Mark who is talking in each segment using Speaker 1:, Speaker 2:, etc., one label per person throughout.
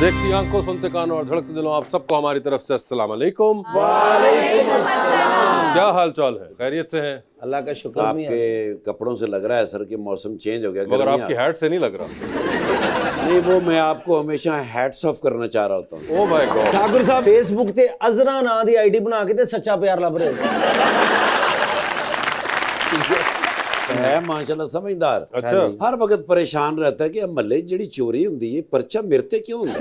Speaker 1: देखती आंखों, सुनते कानों और धड़कते दिलों, आप सबको हमारी तरफ से अस्सलाम वालेकुम। क्या हाल चाल है? खैरियत से हैं?
Speaker 2: अल्लाह का शुक्र।
Speaker 3: आपके कपड़ों से लग रहा है सर कि मौसम चेंज हो गया।
Speaker 1: मगर
Speaker 3: गर्मी
Speaker 1: आपकी हैट से नहीं लग रहा।
Speaker 3: नहीं, वो मैं आपको हमेशा हैट्स ऑफ करना चाह रहा होता हूँ।
Speaker 1: Oh my God.
Speaker 2: ठाकुर साहब फेसबुक ते अजरा नां दी आईडी बना के ते सच्चा प्यार लभ रहे
Speaker 3: है माशाल्लाह समझदार।
Speaker 1: अच्छा।
Speaker 3: हर वक्त परेशान रहता है कि महल्ले जिहड़ी चोरी हुंदी है परचा मेरे ते क्यों हुंदा?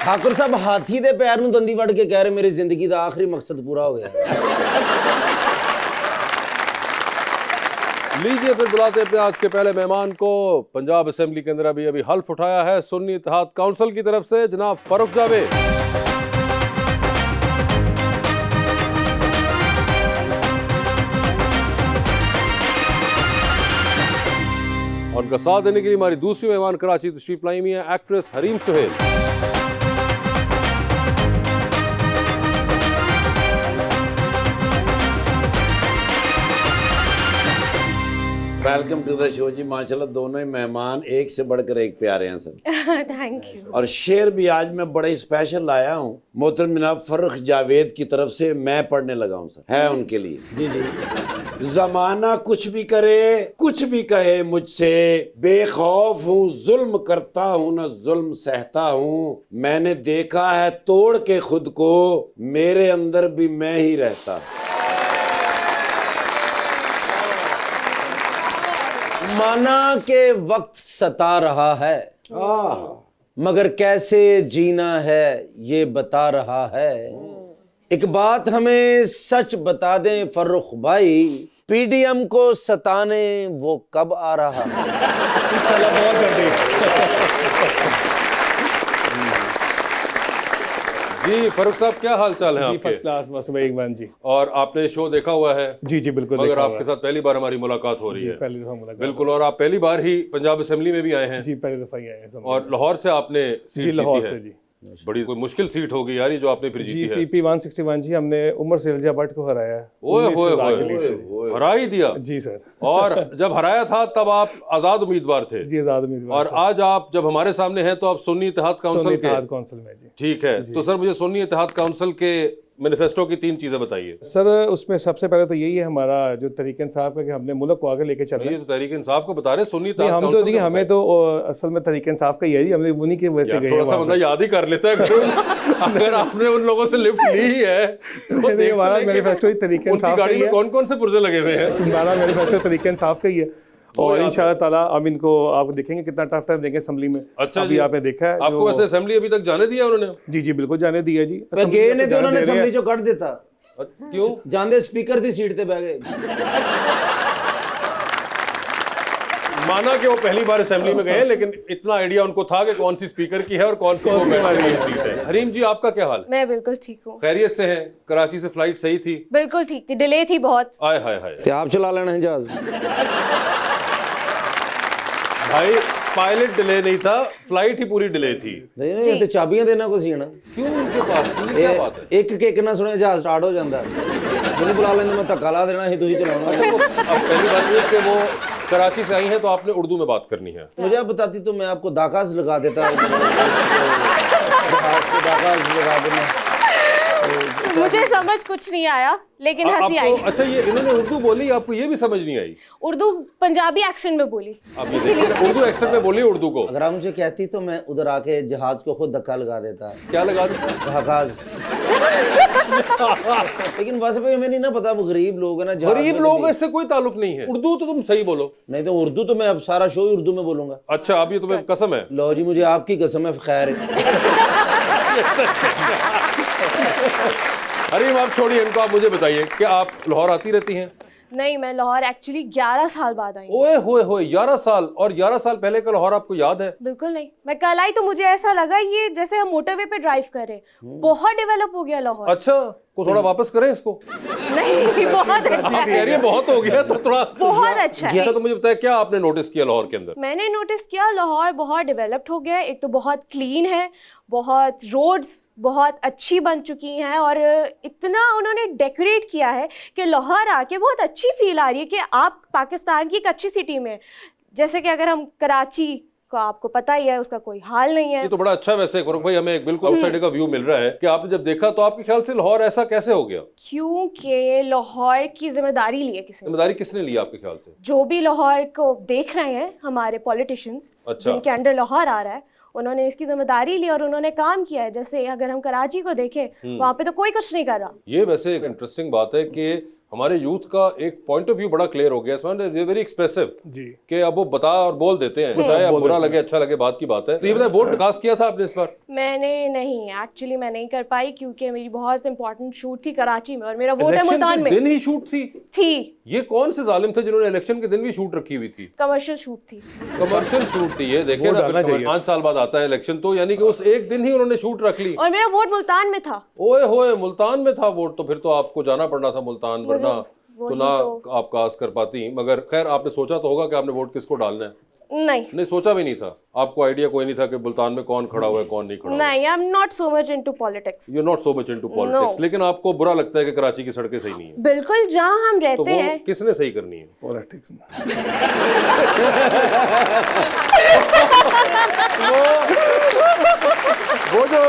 Speaker 2: ठाकुर साहब हाथी दे पैर नूं दंदी वड़ के कह रहे मेरी जिंदगी दा आखिरी मकसद पूरा हो गया।
Speaker 1: लीजिए फिर बुलाते अपने आज के पहले मेहमान को। पंजाब असेंबली के अंदर अभी हल्फ उठाया है सुन्नी इत्तेहाद काउंसिल की तरफ से जनाब फारूक जावेद। और उनका साथ देने के लिए हमारी दूसरी मेहमान कराची तशरीफ लाई हुई है actress Hareem Sohail.
Speaker 3: Welcome to the show जी। माशाल्लाह दोनों ही मेहमान एक से बढ़कर एक प्यारे हैं सर।
Speaker 4: Thank you.
Speaker 3: और शेर भी आज मैं बड़े स्पेशल लाया हूँ, मोहतरम जनाब फारूक जावेद की तरफ से मैं पढ़ने लगा हूँ सर, है उनके लिए।
Speaker 2: जी जी।
Speaker 3: जमाना कुछ भी करे, कुछ भी कहे मुझसे, बेखौफ हूँ, जुल्म करता हूँ न जुल्म सहता हूँ। मैंने देखा है तोड़ के खुद को, मेरे अंदर भी मैं ही रहता।
Speaker 2: माना के वक्त सता रहा है, मगर कैसे जीना है ये बता रहा है। एक बात हमें सच बता दें फर्रुख भाई, पीडीएम को सताने वो कब आ रहा है?
Speaker 5: इंशाल्लाह बहुत जल्दी।
Speaker 1: जी फारूक साहब क्या हाल चाल है
Speaker 5: जी
Speaker 1: आपके?
Speaker 5: फर्स्ट क्लास बस भाई इकबाल जी।
Speaker 1: और आपने शो देखा हुआ है?
Speaker 5: जी जी बिल्कुल
Speaker 1: मगर
Speaker 5: देखा हुआ
Speaker 1: आपके
Speaker 5: है।
Speaker 1: साथ पहली बार हमारी मुलाकात हो रही है।
Speaker 5: पहली दफा मुलाकात।
Speaker 1: बिल्कुल। और आप पहली बार ही पंजाब असेंबली में भी आए हैं।
Speaker 5: जी पहली दफा ही आए हैं समझ।
Speaker 1: और लाहौर से आपने
Speaker 5: जी
Speaker 1: सीट
Speaker 5: लाहौर
Speaker 1: जीती है।
Speaker 5: से जी।
Speaker 1: बड़ी कोई मुश्किल सीट होगी यार ये जो आपने फिर
Speaker 5: जी
Speaker 1: जीती है।
Speaker 5: पीपी 161 जी हमने उमर सेल्जिया भट्ट को हराया है।
Speaker 1: ओए
Speaker 5: 19
Speaker 1: होए
Speaker 5: हज़ार के
Speaker 1: होए,
Speaker 5: लीड से।
Speaker 1: हरा ही दिया।
Speaker 5: जी सर।
Speaker 1: और जब हराया था तब आप आजाद उम्मीदवार थे।
Speaker 5: जी आजाद उम्मीदवार।
Speaker 1: और आज आप जब हमारे सामने हैं तो आप सुन्नी इत्तेहाद काउंसिल
Speaker 5: सुन्नी
Speaker 1: के।
Speaker 5: इत्तेहाद काउंसिल में जी।
Speaker 1: ठीक है, तो सर मुझे सुन्नी इत्तेहाद काउंसिल के मैनिफेस्टो की 3 चीजें बताइए।
Speaker 5: सर उसमें सबसे पहले तो यही है हमारा जो तरीके इंसाफ का कि हमने मुल्क को आगे लेके चलना
Speaker 1: ये
Speaker 5: है।
Speaker 1: तो तहरीक इंसाफ को बता रहे, सुन्नी
Speaker 5: नहीं,
Speaker 1: इत्तेहाद
Speaker 5: हम तो
Speaker 1: काउंसिल
Speaker 5: देखिए
Speaker 1: का
Speaker 5: हमें तो असल में तरीके इंसाफ का ही है जी, हमने उन्हीं की वजह से
Speaker 1: यार
Speaker 5: गए
Speaker 1: थोड़ा
Speaker 5: हैं
Speaker 1: सा
Speaker 5: वहाँ
Speaker 1: बंदा
Speaker 5: पे।
Speaker 1: याद ही कर लेता है। अगर आपने उन लोगों से लिफ्ट ली ही है तो
Speaker 5: नहीं,
Speaker 1: देख तो
Speaker 5: हमारा
Speaker 1: लेंगे।
Speaker 5: मैनिफेस्टो ही तरीके
Speaker 1: उनकी
Speaker 5: इंसाफ का
Speaker 1: गाड़ी
Speaker 5: ही
Speaker 1: में
Speaker 5: है।
Speaker 1: कौन कौन से पुर्जे लगे हुए हैं?
Speaker 5: हमारा मैनिफेस्टो तरीके इंसाफ का ही है। और इंशाल्लाह ताला हम इनको आप देखेंगे कितना टफ टाइम देंगे असेंबली में।
Speaker 1: अच्छा
Speaker 5: अभी
Speaker 1: जी।
Speaker 5: आपने देखा है
Speaker 1: आपको वैसे असेंबली अभी तक जाने दिया उन्होंने?
Speaker 5: जी जी बिल्कुल जाने दिया जी।
Speaker 2: मैं गए ने तो उन्होंने
Speaker 5: जाने दे रहे
Speaker 2: असेंबली
Speaker 5: हैं।
Speaker 2: चो कट देता,
Speaker 1: क्यों?
Speaker 2: जांदे स्पीकर दी सीट ते बह गए।
Speaker 1: माना कि वो पहली बार असेंबली में गए, लेकिन इतना आइडिया उनको था कि कौन सी स्पीकर की है और कौन सी सीट है। हरीम जी आपका क्या हाल है?
Speaker 4: मैं बिल्कुल ठीक हूँ।
Speaker 1: खैरियत से हैं? कराची से फ्लाइट सही थी?
Speaker 4: बिल्कुल ठीक थी, डिले थी बहुत।
Speaker 1: आय हाय हाय
Speaker 2: ते आप चला लेना है जहाज।
Speaker 1: भाई, पायलट डिले नहीं था, फ्लाइट ही पूरी डिले थी।
Speaker 2: नहीं नहीं ते चाबियां देना को सी ना।
Speaker 1: क्यों उनके पास? ये क्या बात है?
Speaker 2: एक किक ना सुने जहाज स्टार्ट हो जाता। मैंने बुला लेंगे, मैं धक्का ला देना ही तुझे चलाना।
Speaker 1: अब पहली बात ये कि वो कराची से आई हैं तो आपने उर्दू में बात करनी है।
Speaker 2: मुझे आप बताती तो मैं आपको दाकाज लगा देता। दाकाज लगा देना।
Speaker 4: मुझे समझ कुछ नहीं आया, लेकिन हंसी आई।
Speaker 1: आपको अच्छा ये इन्होंने उर्दू बोली, आपको ये भी समझ नहीं आई?
Speaker 4: उर्दू पंजाबी एक्सेंट में बोली।
Speaker 1: आप ये देखिए, उर्दू एक्सेंट में बोली उर्दू को।
Speaker 2: अगर आप मुझे कहती तो मैं उधर आके जहाज को खुद धक्का लगा देता।
Speaker 1: क्या लगा देते?
Speaker 2: दाकाज। लेकिन वैसे भाई हमें नहीं ना पता, वो गरीब लोग है ना। जहाज
Speaker 1: गरीब
Speaker 2: में
Speaker 1: लोग
Speaker 2: कभी-
Speaker 1: इससे कोई ताल्लुक नहीं है। उर्दू तो तुम सही बोलो।
Speaker 2: नहीं तो उर्दू तो मैं अब सारा शो ही उर्दू में बोलूंगा।
Speaker 1: अच्छा, अब ये तुम्हें कसम है?
Speaker 2: लो जी, मुझे आपकी कसम है, खैर है।
Speaker 1: हरीम आप छोड़िए इनको, आप मुझे बताइए कि आप लाहौर आती रहती हैं?
Speaker 4: नहीं, मैं लाहौर एक्चुअली 11 साल बाद आई हूँ।
Speaker 1: ओए होए होए, 11 साल! और 11 साल पहले का लाहौर आपको याद है?
Speaker 4: बिल्कुल नहीं। मैं कल आई तो मुझे ऐसा लगा ये जैसे हम मोटरवे पे ड्राइव कर रहे हैं। बहुत डेवलप हो गया लाहौर।
Speaker 1: अच्छा, को थोड़ा वापस करें इसको?
Speaker 4: नहीं जी, बहुत अच्छा
Speaker 1: आप कह
Speaker 4: है।
Speaker 1: रही है बहुत हो गया तो थोड़ा
Speaker 4: बहुत अच्छा है।
Speaker 1: अच्छा, तो मुझे बताया क्या आपने नोटिस किया लाहौर के अंदर?
Speaker 4: मैंने नोटिस किया लाहौर बहुत डेवलप्ड हो गया है। एक तो बहुत क्लीन है, बहुत रोड्स बहुत अच्छी बन चुकी हैं, और इतना उन्होंने डेकोरेट किया है कि लाहौर आके बहुत अच्छी फील आ रही है कि आप पाकिस्तान की एक अच्छी सिटी में। जैसे कि अगर हम कराची का आपको पता ही है, उसका कोई हाल नहीं है।
Speaker 1: ये तो बड़ा अच्छा वैसे फरूक भाई, हमें एक बिल्कुल आउटसाइडर का व्यू मिल रहा है कि आपने जब देखा तो आपके ख्याल से लाहौर ऐसा कैसे हो गया?
Speaker 4: क्योंकि लाहौर की जिम्मेदारी ली है किसी ने।
Speaker 1: जिम्मेदारी किसने ली आपके ख्याल से?
Speaker 4: जो भी लाहौर को देख रहे हैं हमारे पॉलिटिशियंस,
Speaker 1: अच्छा।
Speaker 4: जिनके अंडर लाहौर आ रहा है, उन्होंने इसकी जिम्मेदारी ली और उन्होंने काम किया है। जैसे अगर हम कराची को देखें, वहां पे तो कोई कुछ नहीं कर रहा।
Speaker 1: ये वैसे एक इंटरेस्टिंग बात है कि हमारे यूथ का एक पॉइंट ऑफ व्यू बड़ा क्लियर हो गया है, वेरी एक्सप्रेसिव
Speaker 5: जी
Speaker 1: कि अब वो बता और बोल देते हैं, बताए अब बुरा लगे अच्छा लगे बात की बात है। तो ये बताए वोट कास्ट किया था आपने इस बार?
Speaker 4: मैंने नहीं, एक्चुअली मैं नहीं कर पाई क्योंकि मेरी बहुत इंपॉर्टेंट शूट थी कराची में और मेरा वोट है
Speaker 1: इलेक्शन
Speaker 4: मुल्तान
Speaker 1: के
Speaker 4: में
Speaker 1: दिन ही शूट थी? ये कौन से जालिम थे जिन्होंने इलेक्शन के दिन भी शूट रखी हुई थी?
Speaker 4: कमर्शियल शूट थी।
Speaker 1: कमर्शियल शूट थी, ये देखिए ना, 5 साल बाद आता है इलेक्शन, तो यानी कि उस एक दिन ही उन्होंने शूट रख ली।
Speaker 4: और मेरा वोट मुल्तान में था।
Speaker 1: ओए होए, मुल्तान में था वोट, तो फिर तो आपको जाना पड़ना था मुल्तान, वरना तो ना आप कास्ट कर पाती। मगर खैर आपने सोचा तो होगा कि आपने वोट किसको डालना है? नहीं सोचा भी नहीं था, आपको आइडिया कोई नहीं था कि मुल्तान में कौन खड़ा हुआ है कौन नहीं खड़ा हुआ?
Speaker 4: नहीं, I am not so much into politics.
Speaker 1: You not so much into politics, लेकिन आपको बुरा लगता है कि कराची की सड़कें सही नहीं है?
Speaker 4: बिल्कुल, जहां हम
Speaker 1: तो
Speaker 4: रहते
Speaker 1: वो
Speaker 4: हैं
Speaker 1: किसने सही करनी है?
Speaker 5: पॉलिटिक्स
Speaker 1: वो जो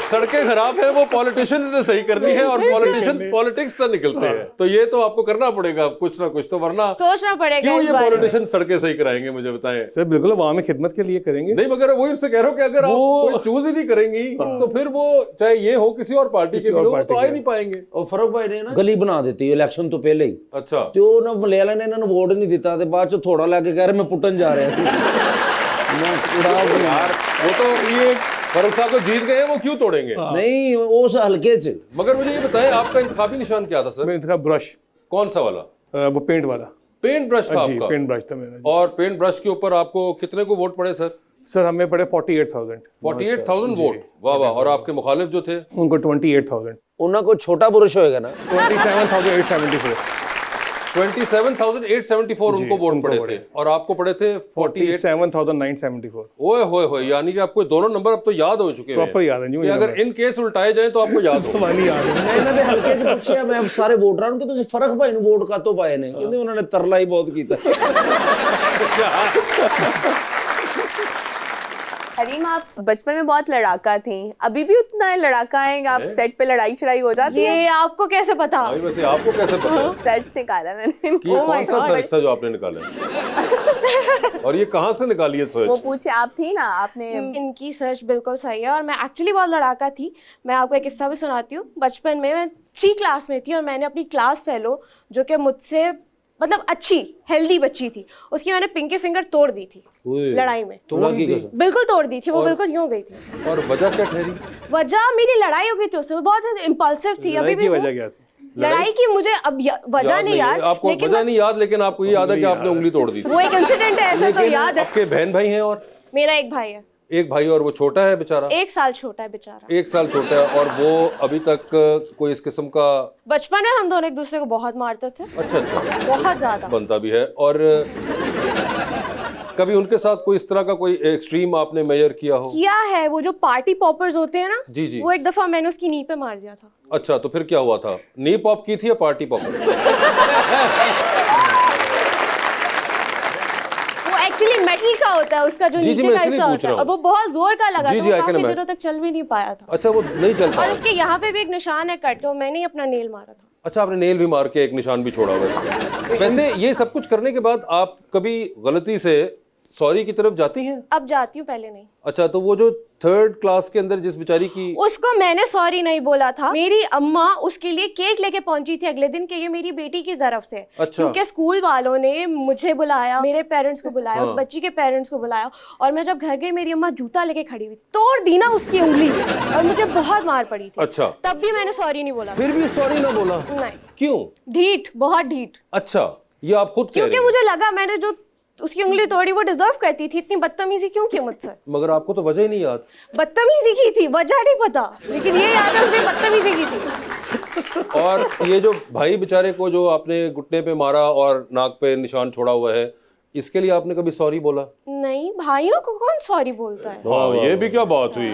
Speaker 1: सड़कें खराब है वो पॉलिटिशियंस ने सही करनी है, और पॉलिटिशियंस पॉलिटिक्स से निकलते हैं। तो ये तो आपको करना पड़ेगा कुछ ना कुछ, तो वरना
Speaker 4: सोचना पड़ेगा
Speaker 1: क्यों
Speaker 4: इस
Speaker 1: ये
Speaker 4: बारे में।
Speaker 1: पॉलिटिशियंस सड़कें सही कराएंगे, मुझे बताएं।
Speaker 5: सर बिल्कुल अवाम खिदमत के लिए करेंगे।
Speaker 1: नहीं, मगर वही उनसे कह रहा हूँ कि अगर आप कोई चूज ही नहीं करेंगी तो फिर वो चाहे ये हो किसी और पार्टी के भी हो, वो तो आ ही नहीं पाएंगे।
Speaker 2: और फरूक भाई ने ना गली बना देती इलेक्शन तो पहले ही।
Speaker 1: अच्छा,
Speaker 2: तो ना मलयाला ने इन्होंने वोट नहीं दिता, बाद चो थोड़ा लाके कह रहे मैं पुटन जा रहा
Speaker 1: यार वो तो ये फरूक साहब तो जीत गए, वो क्यों तोड़ेंगे?
Speaker 2: नहीं उस हल्के च।
Speaker 1: मगर मुझे ये बताएं, आपका इंतखाबी निशान क्या था सर?
Speaker 5: मेरा ब्रश।
Speaker 1: कौन सा वाला?
Speaker 5: वो पेंट वाला।
Speaker 1: पेंट ब्रश था आपका?
Speaker 5: पेंट ब्रश था मेरा।
Speaker 1: और पेंट ब्रश के ऊपर आपको कितने को वोट पड़े सर?
Speaker 5: सर हमें पड़े 48,000।
Speaker 1: 48,000 वोट, वाह वाह। और आपके मुखालिफ जो थे
Speaker 5: उनको 28,000।
Speaker 2: उनको छोटा पुरुष होएगा ना?
Speaker 5: 27,874।
Speaker 1: 27,874 उनको वोट पड़े थे, और आपको पड़े थे
Speaker 5: 47,974।
Speaker 1: ओए होए होए, यानी कि आपको दोनों नंबर अब तो याद हो चुके हैं।
Speaker 5: प्रॉपर याद है जी
Speaker 1: कि अगर इन केस उल्टाए जाए तो आपको याद हो।
Speaker 5: वाली याद है।
Speaker 2: ਇਹਨਾਂ ਦੇ ਹਲਕੇ ਚ ਪੁੱਛਿਆ ਮੈਂ ਸਾਰੇ ਵੋਟਰਾਂ ਨੂੰ ਕਿ ਤੁਸੀਂ ਫਰਕ ਭਾਈ ਨੂੰ ਵੋਟ ਕਾਤੋਂ ਪਾਏ ਨੇ? ਕਹਿੰਦੇ ਉਹਨਾਂ ਨੇ ਤਰਲਾ ਹੀ ਬਹੁਤ ਕੀਤਾ।
Speaker 6: हरीम, आप बचपन में बहुत लड़ाका थी, अभी भी उतना लड़ाका है? आप सेट पे लड़ाई चढ़ाई हो जाती है?
Speaker 4: ये आपको कैसे पता?
Speaker 1: भाई वैसे आपको कैसे पता
Speaker 6: सर्च निकाला मैंने।
Speaker 1: कि ये कौन सा सर्च था जो आपने निकाला? और ये कहाँ से निकाली है
Speaker 6: वो
Speaker 1: सर्च?
Speaker 6: पूछे आप थी ना, आपने।
Speaker 4: इनकी सर्च बिल्कुल सही है और मैं एक्चुअली बहुत लड़ाका थी। मैं आपको एक किस्सा भी सुनाती हूँ। बचपन में मैं 3 क्लास में थी और मैंने अपनी क्लास फेलो, जो कि मुझसे मतलब अच्छी हेल्दी बच्ची थी, उसकी मैंने पिंकी फिंगर तोड़ दी थी लड़ाई में। बिल्कुल तोड़ दी थी, वो बिल्कुल यूं हो गई थी।
Speaker 1: और वजह क्या ठहरी?
Speaker 4: वजह मेरी लड़ाई हो गई थी उससे, बहुत इम्पल्सिव थी। अभी भी
Speaker 5: वजह क्या थी
Speaker 4: लड़ाई की? मुझे अब वजह नहीं याद,
Speaker 1: आपको वजह नहीं याद, लेकिन आपको ये याद है कि आपने उंगली तोड़ दी थी।
Speaker 4: वो एक इंसिडेंट है ऐसा तो याद है।
Speaker 1: आपके बहन भाई हैं? और
Speaker 4: मेरा एक भाई है।
Speaker 1: एक भाई, और वो छोटा है बेचारा?
Speaker 4: 1 साल छोटा है बेचारा।
Speaker 1: 1 साल छोटा है, और वो अभी तक कोई इस किस्म का?
Speaker 4: बचपन में हम दोनों एक दूसरे को बहुत मारते थे।
Speaker 1: अच्छा अच्छा,
Speaker 4: बहुत ज्यादा
Speaker 1: बनता भी है। और कभी उनके साथ कोई इस तरह का कोई एक्सट्रीम आपने मेजर किया हो?
Speaker 4: किया है। वो जो पार्टी पॉपर्स होते हैं ना,
Speaker 1: जी जी,
Speaker 4: वो एक दफा मैंने उसकी नी पे मार दिया था।
Speaker 1: अच्छा, तो फिर क्या हुआ था? नी पॉप की थी या पार्टी पॉपर?
Speaker 4: वो एक्चुअली मेटल का होता है, उसका जो
Speaker 1: जी,
Speaker 4: नीचे
Speaker 1: मैं
Speaker 4: का
Speaker 1: इसलिए
Speaker 4: हिस्सा
Speaker 1: पूछ
Speaker 4: होता है,
Speaker 1: रहा
Speaker 4: और वो बहुत जोर का लगा
Speaker 1: जी,
Speaker 4: था।
Speaker 1: जी,
Speaker 4: वो
Speaker 1: I can
Speaker 4: काफी
Speaker 1: imagine।
Speaker 4: दिनों तक चल भी नहीं पाया था।
Speaker 1: अच्छा, वो नहीं चल
Speaker 4: और
Speaker 1: पाया।
Speaker 4: उसके यहाँ पे भी एक निशान है कट के, वो मैंने ही अपना नेल मारा था।
Speaker 1: अच्छा, आपने नेल भी मार के एक निशान भी छोड़ा हुआ है। वैसे ये सब कुछ करने के बाद आप कभी गलती से सॉरी की तरफ जाती हैं?
Speaker 4: अब जाती हूँ, पहले नहीं।
Speaker 1: अच्छा, तो वो जो 3rd क्लास के अंदर जिस बेचारी की,
Speaker 4: उसको मैंने सॉरी नहीं बोला था। मेरी अम्मा उसके लिए केक लेके पहुंची थी अगले दिन कि ये मेरी बेटी की तरफ से।
Speaker 1: अच्छा।
Speaker 4: क्योंकि स्कूल वालों ने मुझे बुलाया, मेरे पेरेंट्स को बुलाया, उस बच्ची के पेरेंट्स को बुलाया, और मैं जब घर गई मेरी अम्मा जूता लेके खड़ी हुई थी, तोड़ दी ना उसकी उंगली, और मुझे बहुत मार पड़ी थी।
Speaker 1: अच्छा,
Speaker 4: तब भी मैंने सॉरी नहीं बोला।
Speaker 1: फिर भी सॉरी ना बोला?
Speaker 4: नहीं।
Speaker 1: क्यों?
Speaker 4: ढीठ, बहुत ढीठ।
Speaker 1: अच्छा, ये आप खुद कह रही
Speaker 4: क्योंकि
Speaker 1: हैं।
Speaker 4: मुझे लगा मैंने जो उसकी उंगली तोड़ी वो डिजर्व करती थी। इतनी बदतमीजी क्यों की मुझसे?
Speaker 1: मगर आपको तो वजह ही नहीं याद।
Speaker 4: बदतमीजी की थी, वजह नहीं पता, लेकिन ये याद है उसने बदतमीजी की थी।
Speaker 1: और ये जो भाई बेचारे को जो आपने घुटने पे मारा और नाक पे निशान छोड़ा हुआ है, इसके लिए आपने कभी सॉरी बोला?
Speaker 4: नहीं, भाइयों को कौन सॉरी बोलता है?
Speaker 1: हाँ, ये भी क्या बात हुई।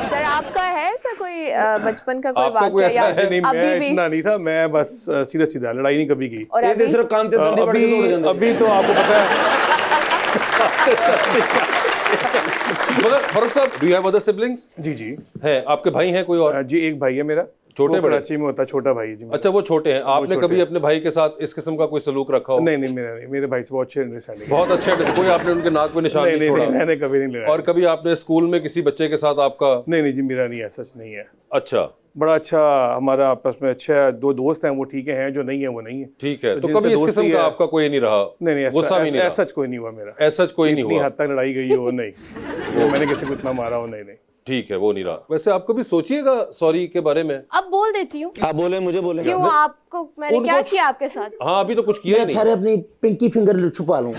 Speaker 6: सर आपका है ऐसा कोई बचपन का कोई
Speaker 1: आपका कोई
Speaker 6: वाकया
Speaker 1: ऐसा
Speaker 6: या
Speaker 1: है?
Speaker 5: नहीं,
Speaker 6: अभी
Speaker 5: मैं
Speaker 6: भी?
Speaker 5: इतना नहीं था, मैं बस सीधा सीधा लड़ाई नहीं कभी की।
Speaker 6: और
Speaker 2: ਇਹ
Speaker 6: अभी?
Speaker 2: ਤੇ ਸਿਰਫ ਕੰਨ ਤੇ ਦੰਦੀ ਵੜ ਕੇ ਦੌੜ ਜਾਂਦੇ।
Speaker 5: अभी तो आपको पता है
Speaker 1: मगर फरूख साहब, do you have other siblings?
Speaker 5: जी जी
Speaker 1: हैं, आपके भाई हैं कोई और?
Speaker 5: जी, एक भाई है मेरा,
Speaker 1: छोटे
Speaker 5: वो
Speaker 1: बड़े?
Speaker 5: कराची में होता है, छोटा भाई जी मेरा।
Speaker 1: अच्छा, वो छोटे हैं। आपने
Speaker 5: छोटे
Speaker 1: कभी
Speaker 5: हैं।
Speaker 1: अपने भाई के साथ इस किस्म का कोई सलूक रखा हो?
Speaker 5: नहीं नहीं, मेरा नहीं, मेरे भाई से बहुत अच्छे अंडरस्टैंडिंग है।
Speaker 1: बहुत अच्छे कोई आपने उनके नाक पे निशान नहीं
Speaker 5: नहीं
Speaker 1: छोड़ा?
Speaker 5: नहीं, मैंने कभी नहीं लगाया।
Speaker 1: और कभी आपने स्कूल में किसी बच्चे के साथ आपका?
Speaker 5: नहीं नहीं जी, मेरा नहीं है, सच नहीं है।
Speaker 1: अच्छा,
Speaker 5: बड़ा अच्छा हमारा आपस में अच्छा, दो दोस्त हैं, वो ठीक है, जो नहीं है वो नहीं है।
Speaker 1: ठीक है। तो
Speaker 5: जिनसे
Speaker 1: कभी इस
Speaker 5: दोस्ती
Speaker 1: किस्म का
Speaker 5: है-
Speaker 1: आपका कोई नहीं रहा?
Speaker 5: नहीं नहीं,
Speaker 1: गुस्सा भी नहीं रहा?
Speaker 5: ऐसा कोई नहीं हुआ मेरा,
Speaker 1: ऐसा कोई नहीं
Speaker 5: इतनी
Speaker 1: हुआ?
Speaker 5: हद तक लड़ाई गई हो नहीं, वो मैंने किसी को इतना मारा हो नहीं नहीं।
Speaker 1: ठीक है, वो नहीं रहा। वैसे आप कभी सोचिएगा सॉरी के बारे में?
Speaker 4: अब बोल देती हूँ।
Speaker 2: आप बोले, मुझे बोले।
Speaker 4: क्यों, आपको मैंने
Speaker 1: उनको
Speaker 4: क्या किया आपके साथ?
Speaker 1: हाँ, अभी तो कुछ किया ही नहीं।
Speaker 2: खैर अपनी पिंकी फिंगर छुपा लूं।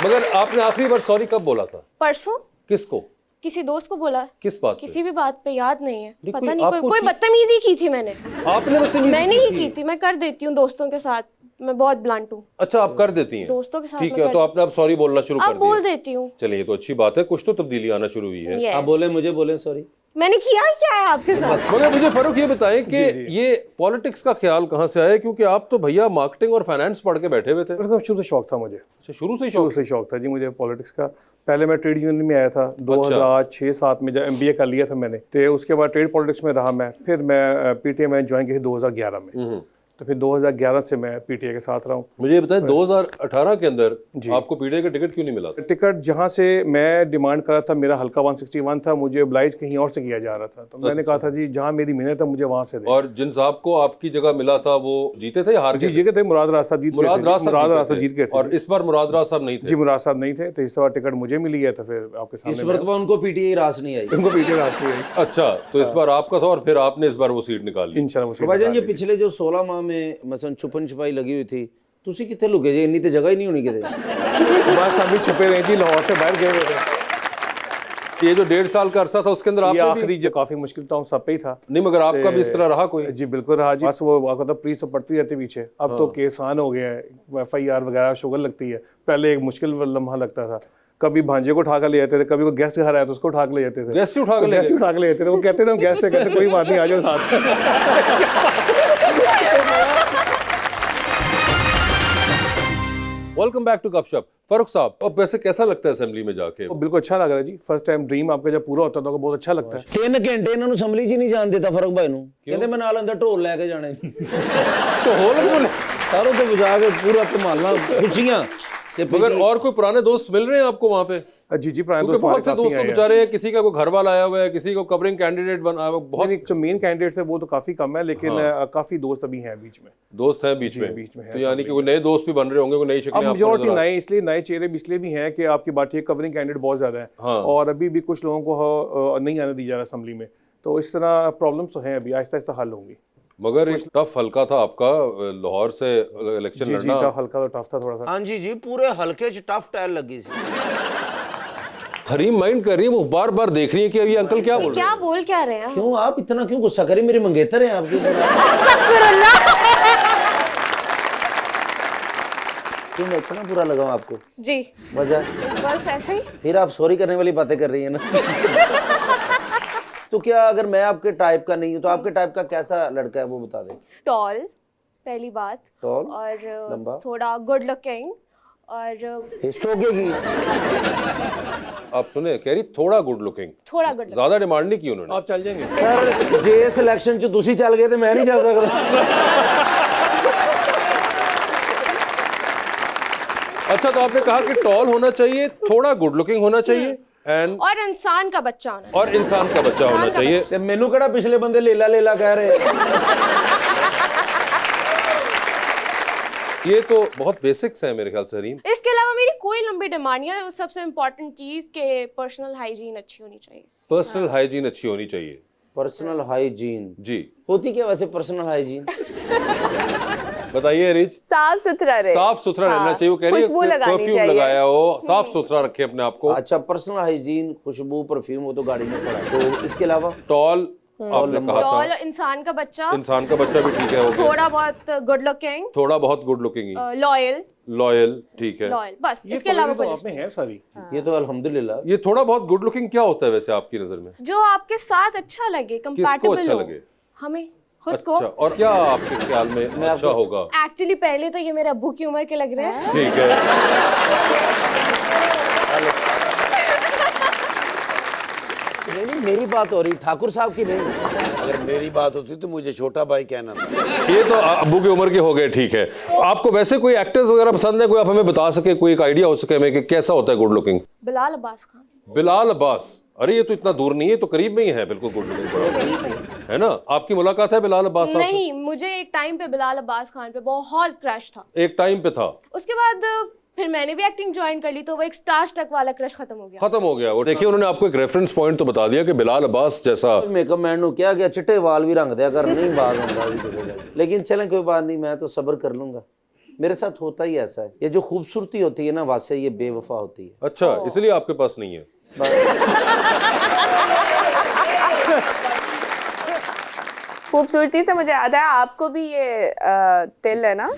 Speaker 1: मगर आपने आखिरी बार सॉरी कब बोला था?
Speaker 4: परसों
Speaker 1: किसको?
Speaker 4: किसी दोस्त को बोला।
Speaker 1: किस बात पे?
Speaker 4: किसी भी बात पे याद नहीं है।
Speaker 1: नहीं,
Speaker 4: पता
Speaker 1: कोई
Speaker 4: नहीं, कोई
Speaker 1: आपको
Speaker 4: कोई बदतमीजी की थी मैंने।
Speaker 1: आपने बदतमीजी
Speaker 4: मैंने
Speaker 1: की
Speaker 4: ही
Speaker 1: थी?
Speaker 4: की थी। मैं कर देती हूँ दोस्तों के साथ, मैं बहुत ब्लंट हूँ।
Speaker 1: अच्छा, आप कर देती हैं?
Speaker 4: दोस्तों के साथ
Speaker 1: ठीक
Speaker 4: मैं
Speaker 1: है,
Speaker 4: कर
Speaker 1: तो आपने अब सॉरी बोलना शुरू कर
Speaker 4: अब बोल
Speaker 1: दिया।
Speaker 4: देती हूँ।
Speaker 1: चलिए, ये तो अच्छी बात है, कुछ तो तब्दीली आना शुरू हुई है।
Speaker 4: Yes.
Speaker 2: आप बोले, मुझे बोले सॉरी।
Speaker 4: मैंने किया ही क्या है आपके साथ?
Speaker 1: मगर मुझे फरूक ये बताएं कि ये पॉलिटिक्स का ख्याल कहाँ से आया? क्योंकि आप तो भैया मार्केटिंग और फाइनेंस पढ़ के बैठे हुए थे।
Speaker 5: उसका शुरू से शौक था मुझे,
Speaker 1: अच्छा, शुरू से ही
Speaker 5: शुरू
Speaker 1: शौक?
Speaker 5: से शौक था जी मुझे पॉलिटिक्स का। पहले मैं ट्रेड यूनियन में आया था 2006-7 में, जब MBA कर लिया था मैंने, तो उसके बाद ट्रेड पॉलिटिक्स में रहा मैं। फिर मैं PTA में ज्वाइन किया 2011 में, तो फिर 2011 से मैं PTA के साथ रहा हूँ।
Speaker 1: मुझे ये बताएं, 2018 के अंदर आपको PTA का टिकट क्यों नहीं मिला था?
Speaker 5: टिकट जहाँ से मैं डिमांड कर रहा था, मेरा हल्का 161 था, मुझे oblige कहीं और से किया जा रहा था। तो मैंने कहा था जी, जहाँ मेरी मेहनत है मुझे वहाँ से दे।
Speaker 1: और जिन साहब को आपकी जगह मिला था वो जीते थे या हार
Speaker 5: जी
Speaker 1: गए?
Speaker 5: जीते थे, मुराद राज साहब जीत गए थे।
Speaker 1: मुराद राज साहब
Speaker 5: जीत गए थे।
Speaker 1: और इस बार मुराद राज साहब नहीं थे?
Speaker 5: जी, मुराद साहब नहीं थे, तो इस बार टिकट मुझे मिली है, तो फिर आपके
Speaker 2: इस
Speaker 5: सामने
Speaker 2: मरतबा उनको PTA रास नहीं आई।
Speaker 5: उनको PTA राज नहीं आई।
Speaker 1: अच्छा, तो इस बार आपका था और फिर आपने इस बार वो सीट निकाल ली।
Speaker 5: इंशाल्लाह वो सीट
Speaker 2: भाईजान, ये
Speaker 5: निकाल
Speaker 2: पिछले जो 16 माह में मसलन छुपन छुपाई लगी हुई थी, तुसी कितने लुके जे? इन्नी तो जगह ही नहीं होनी किते।
Speaker 5: ली। बस अभी छुपे रहे थी, लाहौर से बाहर गए हुए थे।
Speaker 1: ये जो 1.5 साल का अरसा था उसके अंदर
Speaker 5: ये
Speaker 1: आपने भी?
Speaker 5: आखिरी जो काफी मुश्किल था, सब पे ही था।
Speaker 1: नहीं, मगर आपका भी इस तरह रहा कोई?
Speaker 5: जी बिल्कुल रहा जी। बस वो आपको तो पुलिस तो पड़ती रहती पीछे, अब तो केस आन हो गए हैं, FIR वगैरह शुगर लगती है। पहले एक मुश्किल लम्हा लगता था, कभी भांजे को उठा कर ले जाते थे, कभी वो गेस्ट घर आया तो उसको उठा कर ले जाते थे।
Speaker 1: गेस्ट उठा के ले
Speaker 5: गेस्ट
Speaker 1: गए?
Speaker 5: उठा के ले जाते थे, वो कहते थे हम गेस्ट है, कहते कोई बात नहीं, आ जाओ साथ।
Speaker 1: वेलकम बैक टू गपशप। फरूख साहब, अब वैसे कैसा लगता है असेंबली में जाके?
Speaker 5: वो बिल्कुल अच्छा लग रहा है जी। फर्स्ट टाइम ड्रीम आपका जब पूरा होता था तो बहुत अच्छा लगता है।
Speaker 2: 3 घंटे ਇਹਨਾਂ ਨੂੰ ਅਸੈਂਬਲੀ 'ਚ ਨਹੀਂ ਜਾਣ ਦਿੱਤਾ ਫਰਕ ਭਾਈ ਨੂੰ। ਕਹਿੰਦੇ ਮੈਂ ਨਾਲ ਅੰਦਰ ਢੋਲ ਲੈ ਕੇ ਜਾਣੇ।
Speaker 1: तो हो क्यों नहीं?
Speaker 2: ਸਾਰੋਂ ਤੇ ਵਜਾ ਕੇ ਪੂਰਾ ਧਮਾਲਾਂ ਖੁਸ਼ੀਆਂ ਤੇ
Speaker 1: मगर और कोई पुराने दोस्त मिल रहे हैं आपको वहाँ पे?
Speaker 5: जी जी, पुराने
Speaker 1: क्योंकि
Speaker 5: दोस्त
Speaker 1: बहुत से
Speaker 5: काफी
Speaker 1: दोस्त तो
Speaker 5: आए हैं।
Speaker 1: बेचारे, किसी का कोई घर वाला आया हुआ है, किसी को कवरिंग कैंडिडेट बना हुआ है, बहुत
Speaker 5: बहुत जो मेन कैंडिडेट थे वो तो काफी कम है, लेकिन काफी दोस्त अभी हैं बीच में।
Speaker 1: दोस्त हैं बीच में।
Speaker 5: बीच में है,
Speaker 1: तो यानी कि कोई नए दोस्त भी बन रहे होंगे, कोई नई शक्लें
Speaker 5: अब
Speaker 1: आपको
Speaker 5: मेजोरिटी
Speaker 1: नजर आ-
Speaker 5: नए, इसलिए नए चेहरे भी इसलिए भी हैं कि आपकी बात है, कवरिंग कैंडिडेट बहुत ज्यादा है।
Speaker 1: हाँ।
Speaker 5: और अभी भी कुछ लोगों को नहीं आने दी जा रहा असेंबली में, तो इस तरह प्रॉब्लम्स तो हैं, अभी आहिस्ता आहिस्ता हल होंगी।
Speaker 1: मगर एक टफ हल्का था आपका लाहौर से इलेक्शन
Speaker 5: जी जी,
Speaker 1: लड़ना।
Speaker 5: टफ हल्का तो टफ था थोड़ा सा।
Speaker 2: ਹਾਂਜੀ ਜੀ ਪੂਰੇ ਹਲਕੇ 'ਚ ਟਫ ਟਾਇਲ ਲੱਗੀ ਸੀ।
Speaker 1: हरीम माइंड कर रही है, वो बार बार देख रही है कि अब ये अंकल क्या बोल रहे
Speaker 4: क्या बोल क्या रहे हैं?
Speaker 2: क्यों आप इतना क्यों गुस्सा करें? मेरे मंगेतर हैं आपके ऊपर। क्यों मैं इतना बुरा लगाऊं आपको?
Speaker 4: जी,
Speaker 2: वजह?
Speaker 4: बस ऐसे ही।
Speaker 2: फिर आप सॉरी करने वाली बातें कर रही हैं ना। तो क्या अगर मैं आपके टाइप का नहीं हूं तो आपके टाइप का कैसा लड़का है वो बता दें।
Speaker 4: टॉल, पहली बात।
Speaker 2: टॉल,
Speaker 4: और
Speaker 2: लंबा,
Speaker 4: थोड़ा गुड लुकिंग और
Speaker 2: हिस्टोगेगी।
Speaker 1: आप सुने, कह रही थोड़ा गुड लुकिंग,
Speaker 4: थोड़ा गुड
Speaker 1: ज्यादा डिमांड नहीं की उन्होंने।
Speaker 5: आप चल जाएंगे?
Speaker 2: सर जे सिलेक्शन च तुसी चल गए तो मैं नहीं चल सकता।
Speaker 1: अच्छा, तो आपने कहा कि टॉल होना चाहिए, थोड़ा गुड लुकिंग होना चाहिए एंड
Speaker 4: और इंसान का बच्चा होना।
Speaker 1: और इंसान का बच्चा होना चाहिए।
Speaker 2: ते मेनू केड़ा पिछले बंदे लेला लेला कह रहे।
Speaker 1: ये तो बहुत बेसिक्स है मेरे ख्याल से हरीम।
Speaker 4: इसके अलावा मेरी कोई लंबी डिमांड नहीं है। सबसे इम्पोर्टेंट चीज के पर्सनल हाइजीन अच्छी होनी चाहिए।
Speaker 1: पर्सनल हाइजीन अच्छी होनी चाहिए।
Speaker 2: पर्सनल हाइजीन
Speaker 1: जी,
Speaker 2: होती क्या वैसे पर्सनल हाइजीन?
Speaker 1: बताइए रिच।
Speaker 6: साफ सुथरा रहे,
Speaker 1: साफ सुथरा रहना चाहिए। वो कह रही है
Speaker 6: खुशबू लगानी
Speaker 1: परफ्यूम
Speaker 6: चाहिए।
Speaker 1: लगाया हो, साफ सुथरा रखे अपने आप को।
Speaker 2: अच्छा, पर्सनल हाइजीन, खुशबू, परफ्यूम वो तो गाड़ी में पड़ा है। तो इसके अलावा
Speaker 1: टॉल आपने कहा
Speaker 4: टॉल,
Speaker 1: था,
Speaker 4: इंसान का बच्चा,
Speaker 1: इंसान का बच्चा भी ठीक है, हो गया।
Speaker 4: थोड़ा बहुत गुड लुकिंग,
Speaker 1: थोड़ा बहुत गुड लुकिंग ही,
Speaker 4: लॉयल,
Speaker 1: लॉयल, ठीक है।
Speaker 4: लॉयल, बस।
Speaker 5: ये
Speaker 4: इसके अलावा
Speaker 5: तो
Speaker 4: कोई
Speaker 5: आप में है सारी।
Speaker 2: ये तो अल्हम्दुलिल्लाह।
Speaker 1: ये थोड़ा बहुत गुड लुकिंग क्या होता है वैसे आपकी नजर में?
Speaker 4: जो आपके साथ अच्छा लगे, कंपैटिबल
Speaker 1: अच्छा
Speaker 4: हो।
Speaker 1: लगे?
Speaker 4: हमें खुद को।
Speaker 1: अच्छा, और क्या आपके ख्याल में अच्छा होगा?
Speaker 4: एक्चुअली पहले तो ये मेरे अब्बू की उम्र के लग रहे हैं।
Speaker 1: ठीक है,
Speaker 2: नहीं, मेरी बात हो रही, ठाकुर साहब की नहीं।
Speaker 3: अगर मेरी बात होती तो मुझे छोटा भाई कहना था।
Speaker 1: ये तो अब्बू की उम्र के हो गए, ठीक है। आपको वैसे कोई एक्टर्स वगैरह पसंद है, कोई आप हमें बता सके, कोई एक आइडिया हो सके हमें कि कैसा होता है गुड लुकिंग?
Speaker 4: बिलाल अब्बास खान।
Speaker 1: बिलाल अब्बास, अरे ये तो इतना दूर नहीं है, तो करीब में ही है, बिल्कुल गुड लुकिंग है ना। आपकी मुलाकात है बिलाल अब्बास साहब से?
Speaker 4: नहीं, मुझे एक टाइम पे बिलाल अब्बास खान पे बहुत क्रश था।
Speaker 1: एक टाइम पे था,
Speaker 4: उसके बाद फिर मैंने भी एक्टिंग ज्वाइन कर ली, तो वो एक स्टार स्टक वाला क्रश खत्म हो गया।
Speaker 1: खत्म हो गया वो। देखिए उन्होंने आपको एक रेफरेंस पॉइंट तो बता दिया कि बिलाल अब्बास जैसा।
Speaker 2: मेकअप मैन नु क्या गया, चिट्टे वाल भी रंग दिया कर, नहीं बात होगा भी किसी का। लेकिन चलें कोई बात नहीं, मैं तो सब्र कर लूंगा। मेरे साथ होता ही ऐसा है, ये जो खूबसूरती होती है ना, वासे ये बेवफा होती है।
Speaker 1: अच्छा, इसलिए आपके पास नहीं है?
Speaker 6: खूबसूरती से मुझे याद है, आपको भी ये तिल है ना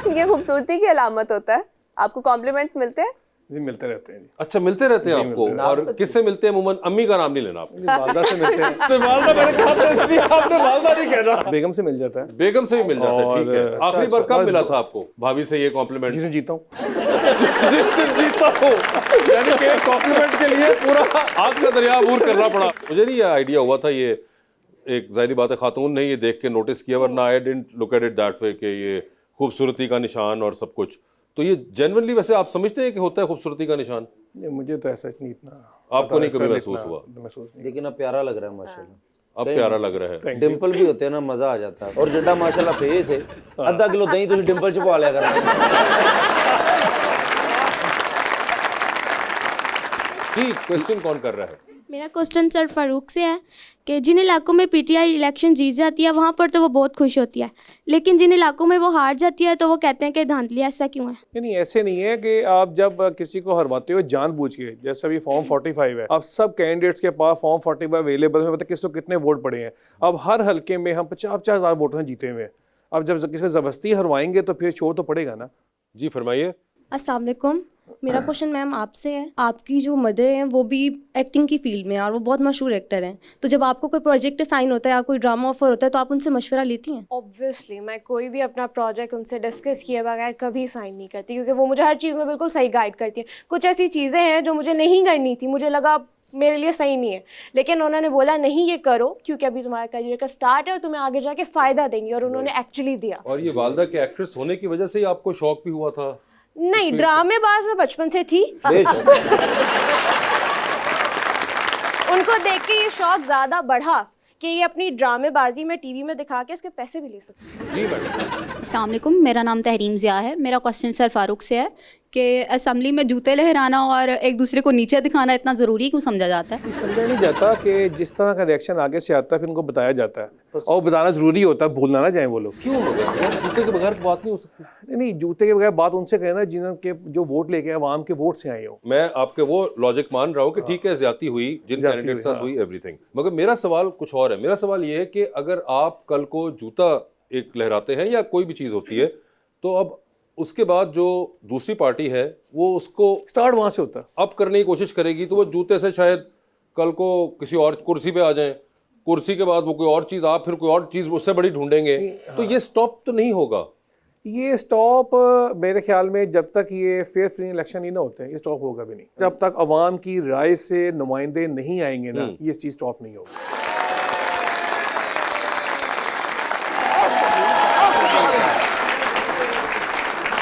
Speaker 6: ये खूबसूरती की अलामत होता है। आपको कॉम्प्लीमेंट्स मिलते हैं?
Speaker 5: जी मिलते रहते हैं जी।
Speaker 1: अच्छा, मिलते रहते हैं आपको? और किससे मिलते हैं अमूमन? अम्मी का नाम नहीं लेना आपने?
Speaker 5: वालदा से मिलते हैं।
Speaker 1: तो वालदा मैंने कहा था, इसलिए आपने वालदा नहीं कहना।
Speaker 5: बेगम से मिल जाता है।
Speaker 1: बेगम से भी मिल जाता है, ठीक है।
Speaker 5: और
Speaker 1: आखिरी बार कब मिला था आपको भाभी से ये कॉम्प्लीमेंट?
Speaker 5: जिस दिन जीता हूँ।
Speaker 1: जिस दिन जीता हो, यानी कि कॉम्प्लीमेंट के लिए पूरा आग का दरिया अबूर करना पड़ा। मुझे नहीं ये आइडिया हुआ था, ये एक जाहिर बात है खातून ने ये देख के नोटिस किया, वरना I didn't look at it that way कि ये खूबसूरती का निशान और सब कुछ। तो ये जेन्युइनली वैसे आप समझते हैं कि होता है खूबसूरती का निशान?
Speaker 5: मुझे तो ऐसा नहीं, इतना
Speaker 1: आपको नहीं कभी महसूस हुआ?
Speaker 5: महसूस नहीं।
Speaker 2: लेकिन अब प्यारा लग रहा है माशाल्लाह।
Speaker 1: अब प्यारा लग रहा है।
Speaker 2: डिंपल भी होते हैं ना, मजा आ जाता है। और जिड्डा माशाल्लाह फेस है, आधा किलो दही तुझे डिंपल च पवा लिया करना।
Speaker 1: ठीक, क्वेश्चन कौन कर रहा है?
Speaker 7: मेरा क्वेश्चन सर फारूक से है कि जिन इलाकों में पीटीआई इलेक्शन जीत जाती है वहाँ पर तो वो बहुत खुश होती है, लेकिन जिन इलाकों में वो हार जाती है तो वो कहते हैं कि धांधली। ऐसा क्यों है?
Speaker 5: नहीं, ऐसे नहीं है कि आप जब किसी को हरवाते हो जानबूझ के, जैसे अभी फॉर्म 45 है, अब सब कैंडिडेट्स के पास फॉर्म 45 अवेलेबल है, मतलब किसको कितने वोट पड़े हैं। अब हर हल्के में हम 50-50 हज़ार वोटों से जीते हुए हैं। अब जब किसी को ज़बरदस्ती हरवाएंगे तो फिर शोर तो पड़ेगा ना।
Speaker 1: जी फरमाइए।
Speaker 8: अस्सलाम वालेकुम, मेरा क्वेश्चन मैम आपसे है। आपकी जो मदर हैं वो भी एक्टिंग की फील्ड में हैं और वो बहुत मशहूर एक्टर हैं, तो जब आपको कोई प्रोजेक्ट साइन होता है या कोई ड्रामा ऑफर होता है तो आप उनसे मशवरा लेती हैं?
Speaker 4: ऑब्वियसली मैं कोई भी अपना प्रोजेक्ट उनसे डिस्कस किए बगैर कभी साइन नहीं करती, क्योंकि वो मुझे हर चीज़ में बिल्कुल सही गाइड करती है। कुछ ऐसी चीज़ें हैं जो मुझे नहीं करनी थी, मुझे लगा मेरे लिए सही नहीं है, लेकिन उन्होंने बोला नहीं ये करो क्योंकि अभी तुम्हारा करियर का स्टार्ट है और तुम्हें आगे जाके फ़ायदा देंगी, और उन्होंने एक्चुअली दिया।
Speaker 1: और ये वालदा के एक्ट्रेस होने की वजह से ही आपको शौक भी हुआ था?
Speaker 4: नहीं, ड्रामेबाज में बचपन से थी। उनको देख के ये शौक ज़्यादा बढ़ा कि ये अपनी ड्रामेबाजी में टीवी में दिखा के इसके पैसे भी ले सकते।
Speaker 1: जी मैडम।
Speaker 9: अस्सलाम वालेकुम, मेरा नाम तहरीम ज़िया है। मेरा क्वेश्चन सर फारूक से है कि असम्बली में जूते लहराना और एक दूसरे को नीचे दिखाना इतना ज़रूरी क्यों समझा जाता है?
Speaker 5: समझा नहीं जाता कि जिस तरह का रिएक्शन आगे से आता है फिर उनको बताया जाता है, और बताना ज़रूरी होता है, भूलना ना जाए वो लोग।
Speaker 1: क्यों मगर यार, जूते के बगैर बात नहीं हो सकती?
Speaker 5: नहीं, जूते के बगैर बात उनसे कहना जिनके जो वोट लेके आवाम के वोट से आए हो।
Speaker 1: मैं आपके वो लॉजिक मान रहा हूँ कि ठीक है, ज्यादती हुई जिन कैंडिडेट साथ हुई, एवरीथिंग, मगर मेरा सवाल कुछ और है। मेरा सवाल ये है कि अगर आप कल को जूता एक लहराते हैं या कोई भी चीज़ होती है, तो अब उसके बाद जो दूसरी पार्टी है वो उसको
Speaker 5: स्टार्ट वहाँ से होता है,
Speaker 1: अप करने की कोशिश करेगी, तो वो जूते से शायद कल को किसी और कुर्सी पे आ जाएं, कुर्सी के बाद वो कोई और चीज़, आप फिर कोई और चीज़ उससे बड़ी ढूंढेंगे, तो ये स्टॉप तो नहीं होगा।
Speaker 5: ये स्टॉप मेरे ख्याल में जब तक ये फेयर फ्री इलेक्शन नहीं ना होते हैं, ये स्टॉप होगा भी नहीं। जब तक अवाम की राय से नुमाइंदे नहीं आएंगे ना, ये चीज़ स्टॉप नहीं होगी।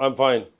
Speaker 1: I am fine.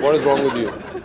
Speaker 1: What is wrong with you?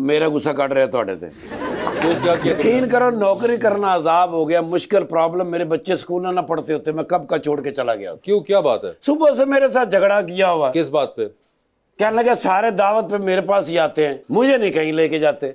Speaker 3: मेरा गुस्सा कट रहा है ਤੁਹਾਡੇ ਤੇ।
Speaker 1: तो क्या किया?
Speaker 3: यकीन करो नौकरी करना अजाब हो गया, मुश्किल प्रॉब्लम। मेरे बच्चे स्कूल ना पढ़ते होते, मैं कब का छोड़ के चला गया।
Speaker 1: क्यों, क्या बात है?
Speaker 3: सुबह से मेरे साथ झगड़ा किया हुआ।
Speaker 1: किस बात पे?
Speaker 3: कहने लगे सारे दावत पे मेरे पास ही आते हैं, मुझे नहीं कहीं लेके जाते।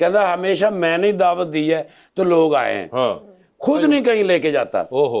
Speaker 3: कहता हमेशा मैंने ही दावत दी है तो लोग आए हैं,
Speaker 1: हाँ।
Speaker 3: खुद नहीं कहीं लेके जाता।
Speaker 1: ओहो।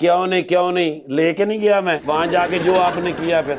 Speaker 3: क्यों नहीं लेके नहीं गया मैं वहां जाके जो आपने किया। फिर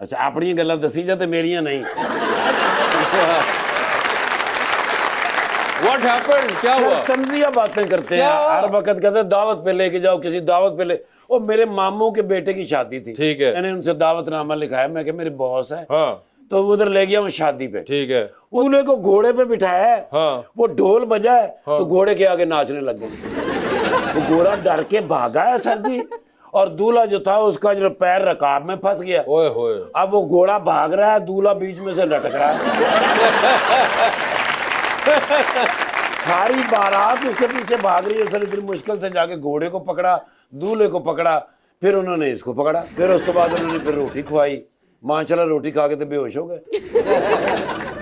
Speaker 3: अच्छा अपनी गल्लां दसी जाते, मेरियां नहीं।
Speaker 1: What happened? क्या हुआ?
Speaker 3: तंजिया बातें करते हैं, हर वक्त कहते हैं दावत पे लेके जाओ, किसी दावत पे ले। वो मेरे मामू के बेटे की शादी थी,
Speaker 1: ठीक है।
Speaker 3: मैंने उनसे दावतनामा लिखाया, मैं मेरे बॉस है,
Speaker 1: हाँ
Speaker 3: तो वो उधर ले गया वो शादी पे,
Speaker 1: ठीक है।
Speaker 3: दूल्हे को घोड़े पे बिठाया है,
Speaker 1: हाँ
Speaker 3: वो ढोल बजा है, तो घोड़े के आगे नाचने लग गए। वो घोड़ा डर के भागा है सर जी, और दूल्हा जो था उसका जो पैर रकाब में फंस गया।
Speaker 1: ओए होए।
Speaker 3: अब वो घोड़ा भाग रहा है, दूल्हा बीच में से लटक रहा है। सारी बारात उसके पीछे भाग रही है सर, इतनी मुश्किल से जाके घोड़े को पकड़ा, दूल्हे को पकड़ा, फिर उन्होंने इसको पकड़ा, फिर उसके बाद उन्होंने फिर रोटी खुआई। माशाल्लाह रोटी खा के तो बेहोश हो गए।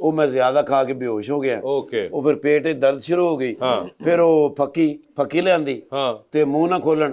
Speaker 3: वो मैं ज्यादा खा के बेहोश हो गया।
Speaker 1: ओके।
Speaker 3: वो फिर पेट में दर्द शुरू हो गई, फिर वो फक्की लियांदी
Speaker 1: हाँ
Speaker 3: ते मुंह ना खोलन।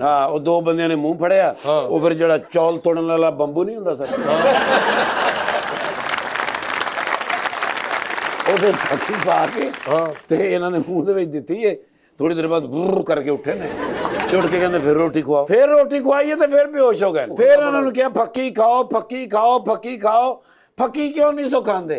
Speaker 3: हाँ वो दो बंदियां ने मुंह फड़िया, वो फिर जड़ा चौल तोड़न वाला बंबू नहीं हुंदा सर, ਉਹ ਫਿਰ ਫੱਕੀ ਪਾ ਕੇ ਤੇ ਇਹਨਾਂ ਨੇ ਮੂੰਹ ਦੇ ਵਿੱਚ ਦਿੱਤੀ ਏ। ਥੋੜੀ ਦੇਰ ਬਾਅਦ ਬੁਰ ਕਰਕੇ ਉੱਠੇ ਨੇ, ਤੇ ਉੱਠ ਕੇ ਕਹਿੰਦੇ ਫਿਰ ਰੋਟੀ ਖਵਾਓ, ਫਿਰ ਰੋਟੀ ਖਵਾਈਏ ਤੇ ਫਿਰ ਬੇਹੋਸ਼ ਹੋ ਗਏ। ਫਿਰ ਉਹਨਾਂ ਨੂੰ ਕਿਹਾ ਫੱਕੀ ਖਾਓ ਫੱਕੀ ਖਾਓ ਫੱਕੀ ਖਾਓ, ਫੱਕੀ ਕਿਉਂ ਨਹੀਂ ਸੋ ਖਾਂਦੇ?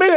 Speaker 10: मेरे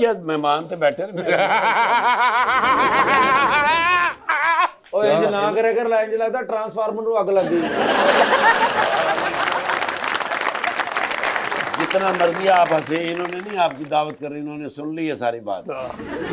Speaker 3: ਯਾਰ ਮਹਿਮਾਨ ਤੇ ਬੈਠੇ ਨੇ। ਓਏ ਇਹ ਨਾ ਕਰਿਆ ਕਰ, ਲਾਈਨ 'ਚ ਲੱਗਦਾ ट्रांसफार्मर ਨੂੰ ਅੱਗ ਲੱਗ गई। जितना मर्जी आप हंसे, इन्होंने नहीं आपकी दावत कर रही, इन्होंने सुन ली है सारी बात।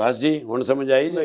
Speaker 3: बस जी हुन समझ आई जी।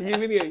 Speaker 5: ये भी नहीं आई।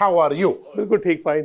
Speaker 10: how are you
Speaker 5: बिल्कुल ठीक फाइन।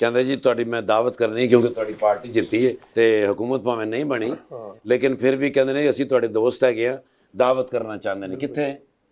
Speaker 3: ਕਹਿੰਦੇ ਜੀ ਤੁਹਾਡੀ ਮੈਂ ਦਾਵਤ ਕਰਨੀ ਕਿਉਂਕਿ ਤੁਹਾਡੀ ਪਾਰਟੀ ਜਿੱਤੀ ਹੈ ਤੇ ਹਕੂਮਤ ਭਾਵੇਂ ਨਹੀਂ ਬਣੀ, ਲੇਕਿਨ ਫਿਰ ਵੀ ਕਹਿੰਦੇ ਨੇ ਅਸੀਂ ਤੁਹਾਡੇ ਦੋਸਤ ਹੈਗੇ ਆ, ਦਾਵਤ ਕਰਨਾ ਚਾਹੁੰਦੇ ਨੇ। ਕਿੱਥੇ?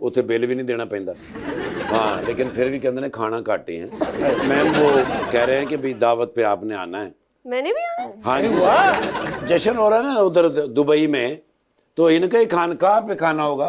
Speaker 3: ਉੱਥੇ ਬਿੱਲ ਵੀ ਨਹੀਂ ਦੇਣਾ ਪੈਂਦਾ। हाँ लेकिन फिर भी कहते हैं खाना काटे हैं। मैम वो कह रहे हैं कि भाई दावत पे आपने आना है।
Speaker 4: मैंने भी आना है।
Speaker 3: हाँ जी जश्न हो रहा है ना उधर दुबई में, तो इनका ही खानकाह पे खाना होगा।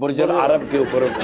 Speaker 3: बुर्ज अल अरब के ऊपर।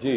Speaker 1: जी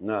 Speaker 3: ना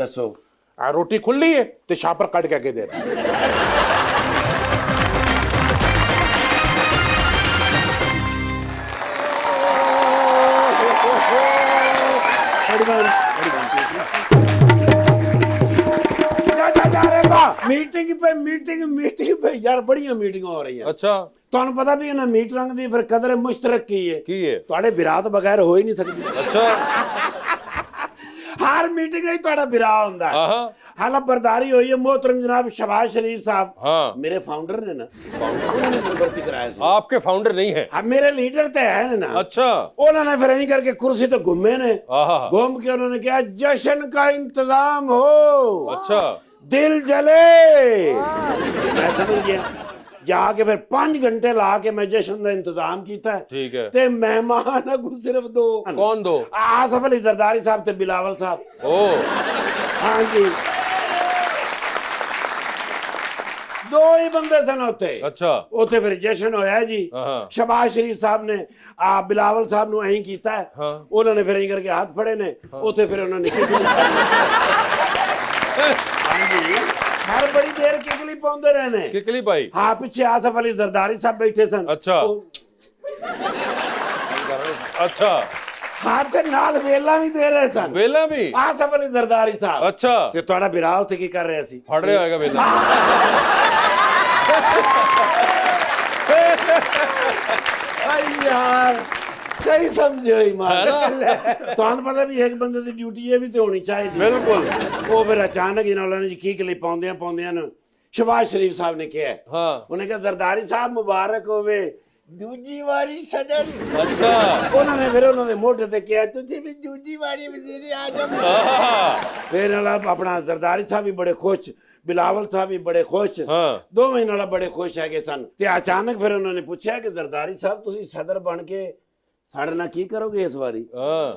Speaker 3: ਦੱਸੋ।
Speaker 10: रोटी खुली है तो छापर काट के दे रहा
Speaker 3: मीटिंग पे यार बड़ियां मीटिंग हो रही हैं।
Speaker 1: अच्छा
Speaker 3: ਤੁਹਾਨੂੰ ਪਤਾ ਵੀ ਇਹਨਾਂ ਮੀਟਿੰਗ ਦੀ ਫਿਰ ਕਦਰ ਮੁਸ਼ਤਰਕ ਕੀ ਹੈ?
Speaker 1: की है?
Speaker 3: ਤੁਹਾਡੇ ਵਿਰਾਹ ਤੋਂ ਬਗੈਰ ਹੋ ਹੀ ਨਹੀਂ ਸਕਦੀ।
Speaker 1: अच्छा
Speaker 3: ਹਰ ਮੀਟਿੰਗ ਵਿੱਚ ਤੁਹਾਡਾ ਵਿਰਾਹ ਹੁੰਦਾ ਹੈ।
Speaker 1: हाँ
Speaker 3: ਹਾਲਾ ਬਰਦਾਰੀ ਹੋਈ ਹੈ मोहतरम जनाब शहबाज शरीफ साहब,
Speaker 1: हाँ
Speaker 3: मेरे फाउंडर ने ना उन्होंने मेरी भर्ती कराया ਸੀ।
Speaker 1: आपके फाउंडर नहीं है?
Speaker 3: अब मेरे लीडर तो है ना।
Speaker 1: अच्छा
Speaker 3: उन्होंने फिर यहीं करके कुर्सी तो घूमे ने,
Speaker 1: आहा
Speaker 3: घूम के उन्होंने कहा जश्न का इंतजाम हो,
Speaker 1: अच्छा
Speaker 3: दिल जले। मैं समझ गया, जाके फिर 5 घंटे ला के मैं जश्न का इंतजाम किया।
Speaker 1: ठीक है।
Speaker 3: ते मेहमान अगू सिर्फ 2।
Speaker 1: कौन दो?
Speaker 3: आसफ अली जरदारी साहब ते बिलावल साहब।
Speaker 1: ओ
Speaker 3: हाँ जी 2 ही बंदे सन उत्थे।
Speaker 1: अच्छा
Speaker 3: ਉੱਥੇ ਫਿਰ ਜਸ਼ਨ ਹੋਇਆ ਜੀ।
Speaker 1: हाँ
Speaker 3: ਸ਼ਬਾਜ਼ ਸ਼ਰੀਫ ਸਾਹਿਬ ਨੇ ਆ ਬਿਲਾਵਲ ਸਾਹਿਬ ਨੂੰ ਐਂ ਕੀਤਾ, ਉਹਨਾਂ ਨੇ ਫਿਰ ਐਂ ਕਰਕੇ ਹੱਥ ਫੜੇ ਨੇ, ਉੱਥੇ ਫਿਰ ਉਹਨਾਂ ਨੇ ਕਿਕਲੀ ਹਾਂਜੀ ਹਰ ਬੜੀ ਦੇਰ ਕਿਕਲੀ ਪਾਉਂਦੇ ਰਹੇ ਨੇ।
Speaker 1: किकली भाई।
Speaker 3: ਹਾਂ ਪਿੱਛੇ ਆਸਫ ਅਲੀ ਜ਼ਰਦਾਰੀ ਸਾਹਿਬ ਬੈਠੇ ਸਨ।
Speaker 1: अच्छा अच्छा
Speaker 3: ਹੱਥ ਨਾਲ ਵੇਲਾ ਵੀ ਦੇ ਰਹੇ ਸਨ।
Speaker 1: वेला भी?
Speaker 3: ਆਸਫ ਅਲੀ ਜ਼ਰਦਾਰੀ ਸਾਹਿਬ।
Speaker 1: अच्छा
Speaker 3: ਤੇ ਤੁਹਾਡਾ ਵਿਰਾਹ ਉੱਥੇ ਕੀ ਕਰ ਰਿਹਾ ਸੀ?
Speaker 1: फड़ रहा होगा वेला।
Speaker 3: यार सही समझो ईमान, ਤੁਹਾਨੂੰ ਪਤਾ ਵੀ ਇੱਕ ਬੰਦੇ ਦੀ ਡਿਊਟੀ ਇਹ ਵੀ ਤੇ ਹੋਣੀ ਚਾਹੀਦੀ।
Speaker 1: बिल्कुल
Speaker 3: ਉਹ ਫਿਰ ਅਚਾਨਕ ਇਹਨਾਂ ਉਹਨਾਂ ਨੇ ਕੀਕਲੀ ਪਾਉਂਦਿਆਂ ਨੂੰ ਸ਼ਬਾਜ਼ ਸ਼ਰੀਫ ਸਾਹਿਬ ਨੇ ਕਿਹਾ,
Speaker 1: हाँ
Speaker 3: ਉਹਨੇ ਕਿਹਾ ਜ਼ਰਦਾਰੀ ਸਾਹਿਬ ਮੁਬਾਰਕ ਹੋਵੇ ਦੂਜੀ ਵਾਰੀ ਸਦਰ।
Speaker 1: अच्छा
Speaker 3: ਉਹਨਾਂ ਨੇ ਫਿਰ ਉਹਨਾਂ ਦੇ ਮੋਢੇ ਤੇ ਕਿਹਾ ਤੁਸੀਂ ਵੀ ਦੂਜੀ ਵਾਰੀ ਵਜ਼ੀਰ ਆਜ਼ਮ। ਫਿਰ ਨਾਲ ਆਪਣਾ ਜ਼ਰਦਾਰੀ ਸਾਹਿਬ ਵੀ ਬੜੇ ਖੁਸ਼, ਬਿਲਾਵਲ ਸਾਹਿਬ ਵੀ ਬੜੇ ਖੁਸ਼, ਦੋਵੇਂ ਨਾਲ ਬੜੇ ਖੁਸ਼ ਹੈਗੇ ਸਨ। ਤੇ ਅਚਾਨਕ ਫਿਰ ਉਹਨਾਂ ਨੇ ਪੁੱਛਿਆ ਕਿ ਜ਼ਰਦਾਰੀ ਸਾਹਿਬ ਤੁਸੀਂ ਸਦਰ ਬਣ ਕੇ ਸਾਡੇ ਨਾਲ ਕੀ ਕਰੋਗੇ ਇਸ ਵਾਰੀ?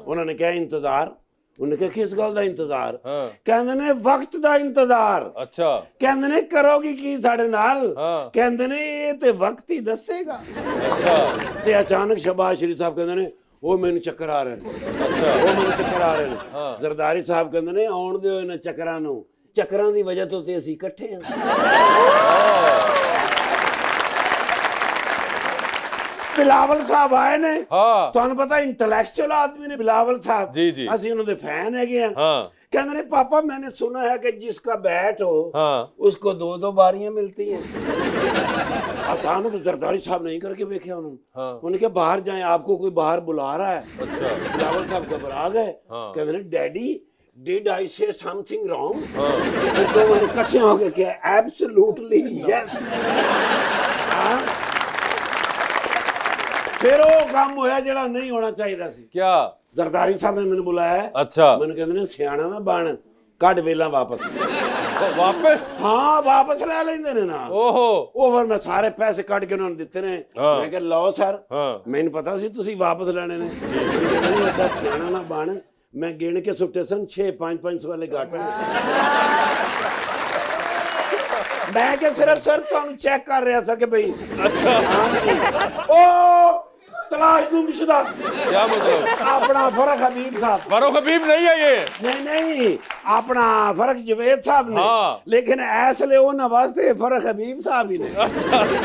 Speaker 3: ਉਹਨਾਂ ਨੇ ਕਿਹਾ ਇੰਤਜ਼ਾਰ। ਉਹਨੇ ਕਿਹਾ ਕਿਸ ਗੱਲ ਦਾ ਇੰਤਜ਼ਾਰ? ਕਹਿੰਦੇ ਨੇ ਵਕਤ ਦਾ ਇੰਤਜ਼ਾਰ।
Speaker 1: अच्छा
Speaker 3: ਕਹਿੰਦੇ ਨੇ ਕਰੋਗੀ ਕੀ ਸਾਡੇ ਨਾਲ? ਕਹਿੰਦੇ ਨੇ ਇਹ ਤੇ ਵਕਤ ਹੀ ਦੱਸੇਗਾ। ਤੇ ਅਚਾਨਕ ਸ਼ਬਾਸ਼ ਸ਼ਰੀਫ ਸਾਹਿਬ ਕਹਿੰਦੇ ਨੇ ਉਹ ਮੈਨੂੰ ਚੱਕਰ ਆ ਰਹੇ ਨੇ। ਉਹ ਮੈਨੂੰ ਚੱਕਰ ਆ ਰਹੇ ਨੇ। ਜ਼ਰਦਾਰੀ ਸਾਹਿਬ ਕਹਿੰਦੇ ਨੇ ਆਉਣ ਦਿਓ ਇਹਨਾਂ ਚੱਕਰਾਂ ਨੂੰ, ਚੱਕਰਾਂ ਦੀ ਵਜ੍ਹਾ ਤੋਂ ਤੇ ਅਸੀਂ ਇਕੱਠੇ ਹਾਂ। ਬਿਲਾਵਲ ਸਾਹਿਬ ਆਏ ਨੇ, ਤੁਹਾਨੂੰ ਪਤਾ ਇੰਟੈਲੈਕਚੁਅਲ ਆਦਮੀ ਨੇ ਬਿਲਾਵਲ ਸਾਹਿਬ।
Speaker 1: ਜੀ ਜੀ
Speaker 3: ਅਸੀਂ ਉਹਨਾਂ ਦੇ ਫੈਨ ਹੈਗੇ ਆ। कहते ने पापा मैंने सुना है कि जिसका बैट हो उसको 2-2 बारियां मिलती हैं। अचानक जरदारी साहब नहीं करके देखे उन्होंने। उन्होंने कहा बाहर जाएं, आपको कोई बाहर बुला रहा है। बिलावल साहब घबरा गए। कहते ने डैडी डिड आई से समथिंग रॉन्ग? फिर दोनों ने इकट्ठे होकर कहा एब्सोल्युटली यस। फिर वो काम होया जेड़ा नहीं होना चाहिए सी।
Speaker 1: क्या?
Speaker 3: ਜ਼ਰਦਾਰੀ ਸਾਹਿਬ ਨੇ ਮੈਨੂੰ ਬੁਲਾਇਆ।
Speaker 1: अच्छा
Speaker 3: ਮੈਨੂੰ ਕਹਿੰਦੇ ਨੇ ਸਿਆਣਾ ਨਾ ਬਣ, ਕੱਢ ਵੇਲਾ ਵਾਪਸ।
Speaker 1: वापस?
Speaker 3: ਹਾਂ ਵਾਪਸ ਲੈ ਲੈਂਦੇ ਨੇ ਨਾ।
Speaker 1: ओहो
Speaker 3: ਉਹ ਫਿਰ ਮੈਂ ਸਾਰੇ ਪੈਸੇ ਕੱਢ ਕੇ ਉਹਨਾਂ ਨੂੰ ਦਿੱਤੇ ਨੇ। ਮੈਂ ਕਿਹਾ ਲਓ ਸਰ, ਮੈਨੂੰ ਪਤਾ ਸੀ ਤੁਸੀਂ ਵਾਪਸ ਲੈਣੇ ਨੇ। ਐਡਾ ਸਿਆਣਾ ਨਾ ਬਣ, ਮੈਂ ਗਿਣ ਕੇ ਸੁੱਟੇ ਸਨ 6 500 ਵਾਲੇ ਗੱਟ ਨੇ। ਮੈਂ ਕਿ ਸਿਰਫ ਸਰ ਤੁਹਾਨੂੰ ਚੈੱਕ ਕਰ ਰਿਹਾ ਸੀ ਕਿ ਬਈ
Speaker 1: अच्छा
Speaker 3: ਉਹ तलाश गुमशुदा
Speaker 1: क्या मतलब?
Speaker 3: अपना फरक हबीब साहब।
Speaker 1: फरूक हबीब नहीं है ये?
Speaker 3: नहीं अपना फरक जवेद साहब ने। लेकिन ऐसले उन्होंने वास्ते फरक हबीब साहब ही ने।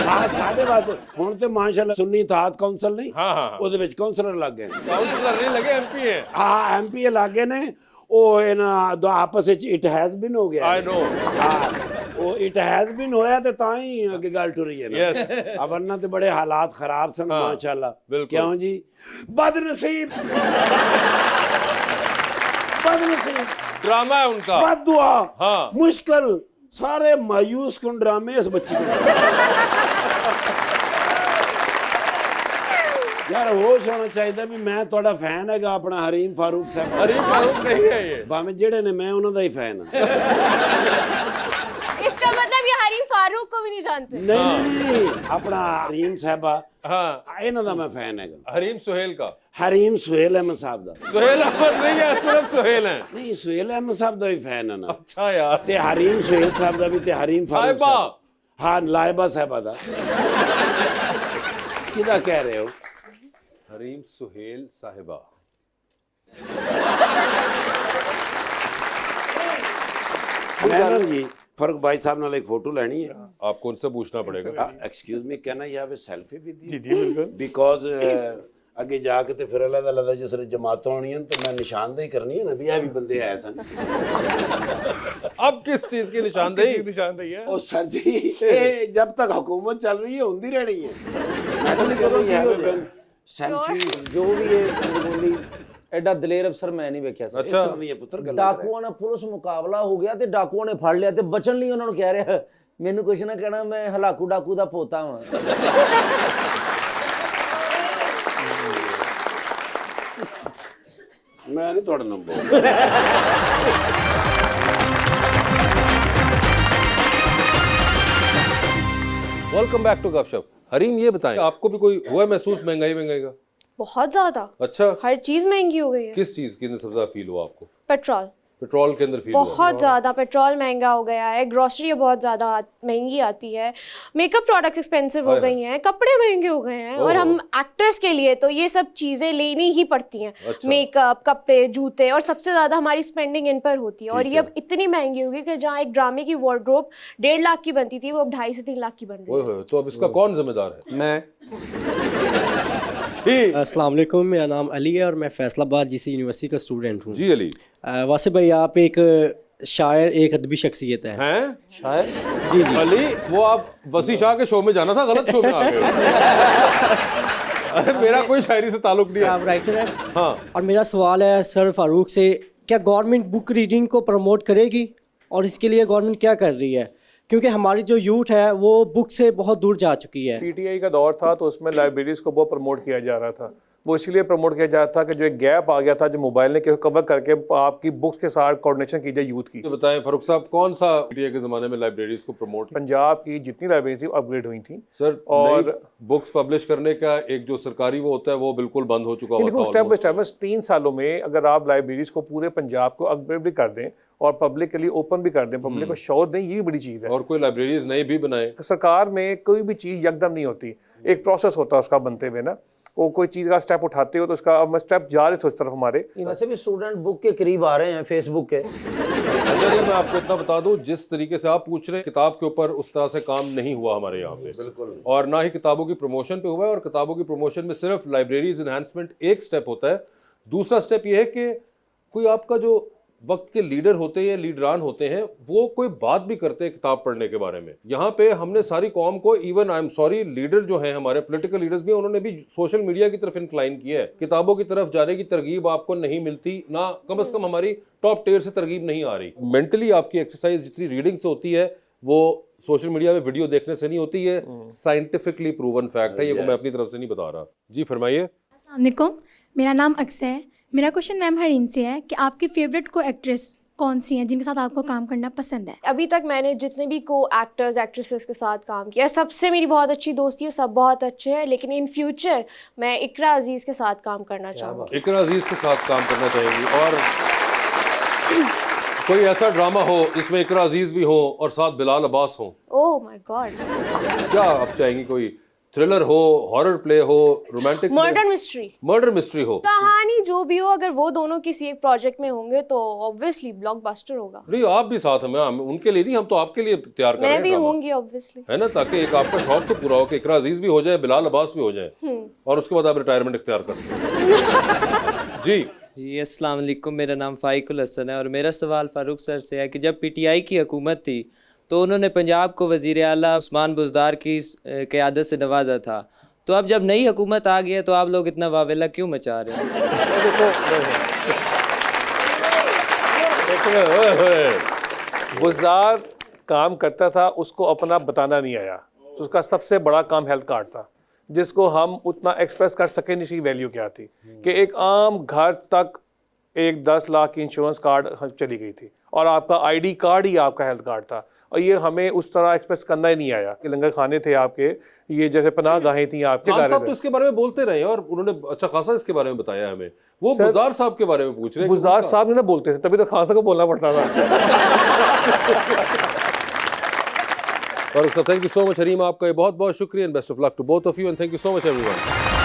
Speaker 3: हाँ साढ़े वास्ते हुण ते माशाल्लाह सुन्नी इत्तेहाद काउंसिल नहीं, ਉਹਦੇ ਵਿੱਚ ਕਾਉਂਸਲਰ ਲੱਗ ਗਏ।
Speaker 1: काउंसलर नहीं लगे, एमपी है।
Speaker 3: हाँ एमपी ਲੱਗ ਗਏ ਨੇ। ਉਹ ਇਹਨਾਂ ਦਾ ਆਪਸ ਵਿੱਚ ਇਟ ਹੈਜ਼ ਬਿਨ ਹੋ ਗਿਆ।
Speaker 1: आई नो
Speaker 3: ਉਹ ਇਟ ਹੈਜ਼ ਬਿਨ ਹੋਇਆ ਤੇ ਤਾਂ ਹੀ ਅੱਗੇ ਗੱਲ ਟੁਰੀ ਹੈ ਨਾ।
Speaker 1: यस
Speaker 3: वरना तो बड़े हालात खराब सन माशाल्लाह। क्यों जी? बदनसीब बदनसीब
Speaker 1: ड्रामा है उनका।
Speaker 3: बददुआ मुश्किल सारे मायूस कुन ड्रामे इस बच्ची को। यार होश होना चाहिए भी मैं ਤੁਹਾਡਾ फैन है अपना हरीम फारूक साहब।
Speaker 1: हरीम फारूक नहीं है ये।
Speaker 3: भाਵੇਂ ਜਿਹੜੇ ਨੇ मैं ਉਹਨਾਂ ਦਾ ਹੀ फैन ਹਾਂ।
Speaker 4: इसका मतलब ये हरीम फारूक को भी नहीं जानते?
Speaker 3: नहीं अपना हरीम साहबा ਇਹਨਾਂ ਦਾ मैं फैन है।
Speaker 1: हरीम सुहेल का?
Speaker 3: हरीम सुहेल अहमद साहब ਦਾ।
Speaker 1: सुहेल अहमद नहीं है, सिर्फ सुहेल है।
Speaker 3: नहीं सुहेल अहमद साहब ਦਾ ਵੀ फैन है ना।
Speaker 1: अच्छा यार।
Speaker 3: ਤੇ हरीम सुहेल साहब ਦਾ ਵੀ ਤੇ हरीम फारूक
Speaker 1: साहिबा।
Speaker 3: हाँ लाइबा साहिबा ਦਾ। ਕਿਹਦਾ ਕਹਿ ਰਹੇ ਹੋ?
Speaker 1: हरीम सुहेल साहिबा।
Speaker 3: मैं ना जी फरूक भाई साहब नाल एक फोटो लेनी है।
Speaker 1: आपको उनसे पूछना पड़ेगा।
Speaker 3: Excuse me can I have a selfie with you?
Speaker 5: जी जी बिल्कुल।
Speaker 3: बिकॉज ਅੱਗੇ ਜਾ ਕੇ ਤੇ ਫਿਰ ਅੱਲਾਹ ਦਾ ਜਿਸ ਵੇਲੇ ਜਮਾਤਾਂ ਆਉਣੀਆਂ ਤੇ ਮੈਂ ਨਿਸ਼ਾਨਦੇਹੀ ਕਰਨੀ ਹੈ ਨਾ ਵੀ ਇਹ ਵੀ ਬੰਦੇ ਆਏ ਸਨ।
Speaker 1: अब किस चीज की निशानदेही?
Speaker 5: निशानदेही है।
Speaker 3: ਉਹ ਸਰ ਜੀ ਇਹ ਜਬ ਤੱਕ ਹੁਕੂਮਤ ਚੱਲ ਰਹੀ ਹੈ ਹੁੰਦੀ ਰਹਿਣੀ ਹੈ। ਮੈਡਮ ਕਹਿੰਦੀ ਹੈ ਸੈਲਫੀ
Speaker 2: ਜੋ ਵੀ ਇਹ ਬੋਲੀ ਐਡਾ ਦਲੇਰ ਅਫਸਰ ਮੈਂ ਨਹੀਂ ਵੇਖਿਆ ਸੀ।
Speaker 3: ਅੱਛਾ ਨਹੀਂ ਪੁੱਤਰ ਗੱਲ
Speaker 2: ਡਾਕੂਆਂ ਨਾਲ ਪੁਲਿਸ ਮੁਕਾਬਲਾ ਹੋ ਗਿਆ ਤੇ ਡਾਕੂਆਂ ਨੇ ਫੜ ਲਿਆ ਤੇ ਬਚਣ ਲਈ ਉਹਨਾਂ ਨੂੰ ਕਹਿ ਰਿਹਾ ਮੈਨੂੰ ਕੁਛ ਨਾ ਕਹਿਣਾ, ਮੈਂ ਹਲਾਕੂ ਡਾਕੂ ਦਾ ਪੋਤਾ ਹਾਂ।
Speaker 3: ਮੈਂ ਨਹੀਂ ਤੁਹਾਡਾ ਨੰਬਰ।
Speaker 1: वेलकम बैक टू गपशप। हरीम ये बताएं, आपको भी कोई हुआ महसूस महंगाई का?
Speaker 4: बहुत ज्यादा।
Speaker 1: अच्छा
Speaker 4: हर चीज महंगी हो गई है।
Speaker 1: किस चीज के अंदर सबसे ज्यादा फील हुआ आपको?
Speaker 4: पेट्रोल।
Speaker 1: पेट्रोल के अंदर फील हुआ?
Speaker 4: बहुत ज़्यादा पेट्रोल महंगा हो गया है, ग्रोसरी बहुत ज़्यादा महंगी आती है, मेकअप प्रोडक्ट्स एक्सपेंसिव हो गई हैं, कपड़े महंगे हो गए हैं। और हम एक्टर्स के लिए तो ये सब चीज़ें लेनी ही पड़ती हैं।
Speaker 1: अच्छा।
Speaker 4: मेकअप, कपड़े, जूते, और सबसे ज़्यादा हमारी स्पेंडिंग इन पर होती है। और ये अब इतनी महंगी होगी कि जहाँ एक ड्रामे की वार्डरोब 1.5 लाख की बनती थी वो अब 2.5 से 3 लाख की बन रही है।
Speaker 1: ओए तो अब इसका कौन जिम्मेदार है?
Speaker 11: मैं।
Speaker 1: जी
Speaker 11: अस्सलाम वालेकुम, मेरा नाम अली है और मैं फैसलाबाद जीसी यूनिवर्सिटी का स्टूडेंट हूँ।
Speaker 1: जी अली।
Speaker 11: वासिफ भाई आप एक शायर, एक अदबी शख्सियत है।
Speaker 1: हैं?
Speaker 11: शायर? जी जी।
Speaker 1: अली वो आप वसी शाह के शो में जाना था, गलत शो में आ गए। अरे मेरा कोई शायरी से ताल्लुक नहीं है।
Speaker 11: आप राइटर हैं?
Speaker 1: हाँ।
Speaker 11: और मेरा सवाल है सर फारूक से, क्या गवर्नमेंट बुक रीडिंग को प्रमोट करेगी और इसके लिए गवर्नमेंट क्या कर रही है? क्योंकि हमारी जो यूथ है वो बुक से बहुत दूर जा चुकी है।
Speaker 5: पीटीआई का दौर था तो उसमें लाइब्रेरीज को बहुत प्रमोट किया जा रहा था। वो इसलिए प्रमोट किया जा रहा था कि जो एक गैप आ गया था जो मोबाइल ने कवर करके आपकी बुक्स के साथ कोऑर्डिनेशन की जाए यूथ की।
Speaker 1: तो बताएं फारूक साहब, कौन सा पीटीआई के ज़माने में लाइब्रेरीज को प्रमोट?
Speaker 5: पंजाब की जितनी लाइब्रेरी थी अपग्रेड हुई थी
Speaker 1: सर। और बुक्स पब्लिश करने का एक जो सरकारी वो होता है वो बिल्कुल बंद हो चुका हुआ था।
Speaker 5: स्टेप बाय स्टेप 3 सालों में अगर आप लाइब्रेरीज को पूरे पंजाब को अपग्रेड भी कर दें और पब्लिक के लिए ओपन भी कर दें, पब्लिक को शोर दें, ये भी बड़ी चीज़ है।
Speaker 1: और कोई लाइब्रेरीज नई भी बनाए।
Speaker 5: सरकार में कोई भी चीज़ यकदम नहीं होती, एक प्रोसेस होता है उसका बनते हुए ना। वो कोई चीज़ का स्टेप उठाते हो तो उसका अब स्टेप जा रहे थे उस तरफ हमारे।
Speaker 2: वैसे भी स्टूडेंट बुक के करीब आ रहे हैं फेसबुक के।
Speaker 1: अगर मैं आपको इतना बता दूं, जिस तरीके से आप पूछ रहे हैं, किताब के ऊपर उस तरह से काम नहीं हुआ हमारे यहाँ पे बिल्कुल, और ना ही किताबों की प्रमोशन पे हुआ है। और किताबों की प्रमोशन में सिर्फ लाइब्रेरीज एनहांसमेंट एक स्टेप होता है। दूसरा स्टेप ये है कि कोई आपका जो वक्त के लीडर होते हैं या लीडरान होते हैं वो कोई बात भी करते हैं किताब पढ़ने के बारे में। यहाँ पे हमने सारी कौम को, even I am sorry, leader जो हैं हमारे पॉलिटिकल लीडर्स भी, उन्होंने भी सोशल मीडिया की तरफ इंक्लाइन किया है। किताबों की तरफ जाने की तरगीब आपको नहीं मिलती, ना कम से कम हमारी टॉप टियर से तरगीब नहीं आ रही। मेंटली आपकी एक्सरसाइज जितनी रीडिंग से होती है वो सोशल मीडिया में वीडियो देखने से नहीं होती है। साइंटिफिकली प्रूवन फैक्ट है ये, मैं अपनी तरफ से नहीं बता रहा। जी फरमाइए।
Speaker 12: अस्सलाम वालेकुम, मेरा नाम अक्सर है। मेरा क्वेश्चन मैम हरीम से है कि आपकी फेवरेट को एक्ट्रेस कौन सी हैं जिनके साथ आपको काम करना पसंद है?
Speaker 4: अभी तक मैंने जितने भी को एक्टर्स एक्ट्रेसेस के साथ काम किया, सबसे मेरी बहुत अच्छी दोस्ती है, सब बहुत अच्छे हैं। लेकिन इन फ्यूचर मैं इकरा अजीज़ के साथ काम करना चाहूँगी।
Speaker 1: इकरा अजीज़ के साथ काम करना चाहेंगी। और कोई ऐसा ड्रामा हो जिसमें इकरा अजीज़ भी हो और साथ बिलाल अब्बास हो?
Speaker 4: Oh my God.
Speaker 1: क्या आप चाहेंगी? कोई थ्रिलर हो, हॉरर प्ले हो, romantic,
Speaker 4: murder mystery?
Speaker 1: Murder mystery हो,
Speaker 4: कहानी जो भी हो, अगर वो दोनों किसी एक प्रोजेक्ट में होंगे तो ऑब्वियसली ब्लॉकबस्टर होगा।
Speaker 1: नहीं आप भी साथ हैं, हम उनके लिए नहीं, हम तो आपके लिए तैयार कर रहे हैं।
Speaker 4: मैं भी होंगी ऑब्वियसली,
Speaker 1: है ना, ताकि एक आपका शौक तो पूरा हो कि इकरा अजीज भी हो जाए, बिलाल अब्बास भी हो जाए और उसके बाद आप रिटायरमेंट इख्तियार कर सकें। जी
Speaker 13: अस्सलाम वालेकुम, मेरा नाम फाइकुल हसन है और मेरा सवाल फारूक सर से है कि जब पीटीआई की हुकूमत थी तो उन्होंने पंजाब को वज़ीर आला उस्मान बुज़दार की क़यादत से नवाजा था, तो अब जब नई हुकूमत आ गई है तो आप लोग इतना वावेला क्यों मचा रहे हैं?
Speaker 5: बुज़दार काम करता था, उसको अपना बताना नहीं आया, तो उसका सबसे बड़ा काम हेल्थ कार्ड था जिसको हम उतना एक्सप्रेस कर सके नहीं, इसकी वैल्यू क्या थी कि एक आम घर तक एक 10 लाख की इंश्योरेंस कार्ड चली गई थी और आपका आईडी कार्ड ही आपका हेल्थ कार्ड था। और ये हमें उस तरह एक्सप्रेस करना ही नहीं आया कि लंगर खाने थे आपके, ये जैसे पनाह गाहें थी आपके।
Speaker 1: खान साहब तो इसके बारे में बोलते रहे और उन्होंने अच्छा खासा इसके बारे में बताया हमें। वो बुज़दार साहब के बारे में पूछ रहे हैं।
Speaker 5: बुज़दार साहब नहीं ना बोलते थे, तभी तो खान साहब को बोलना पड़ता था।
Speaker 1: फारूक साहब, thank you so much. Hareem, आपका बहुत बहुत शुक्रिया and best of luck to both of you and thank you so much everyone.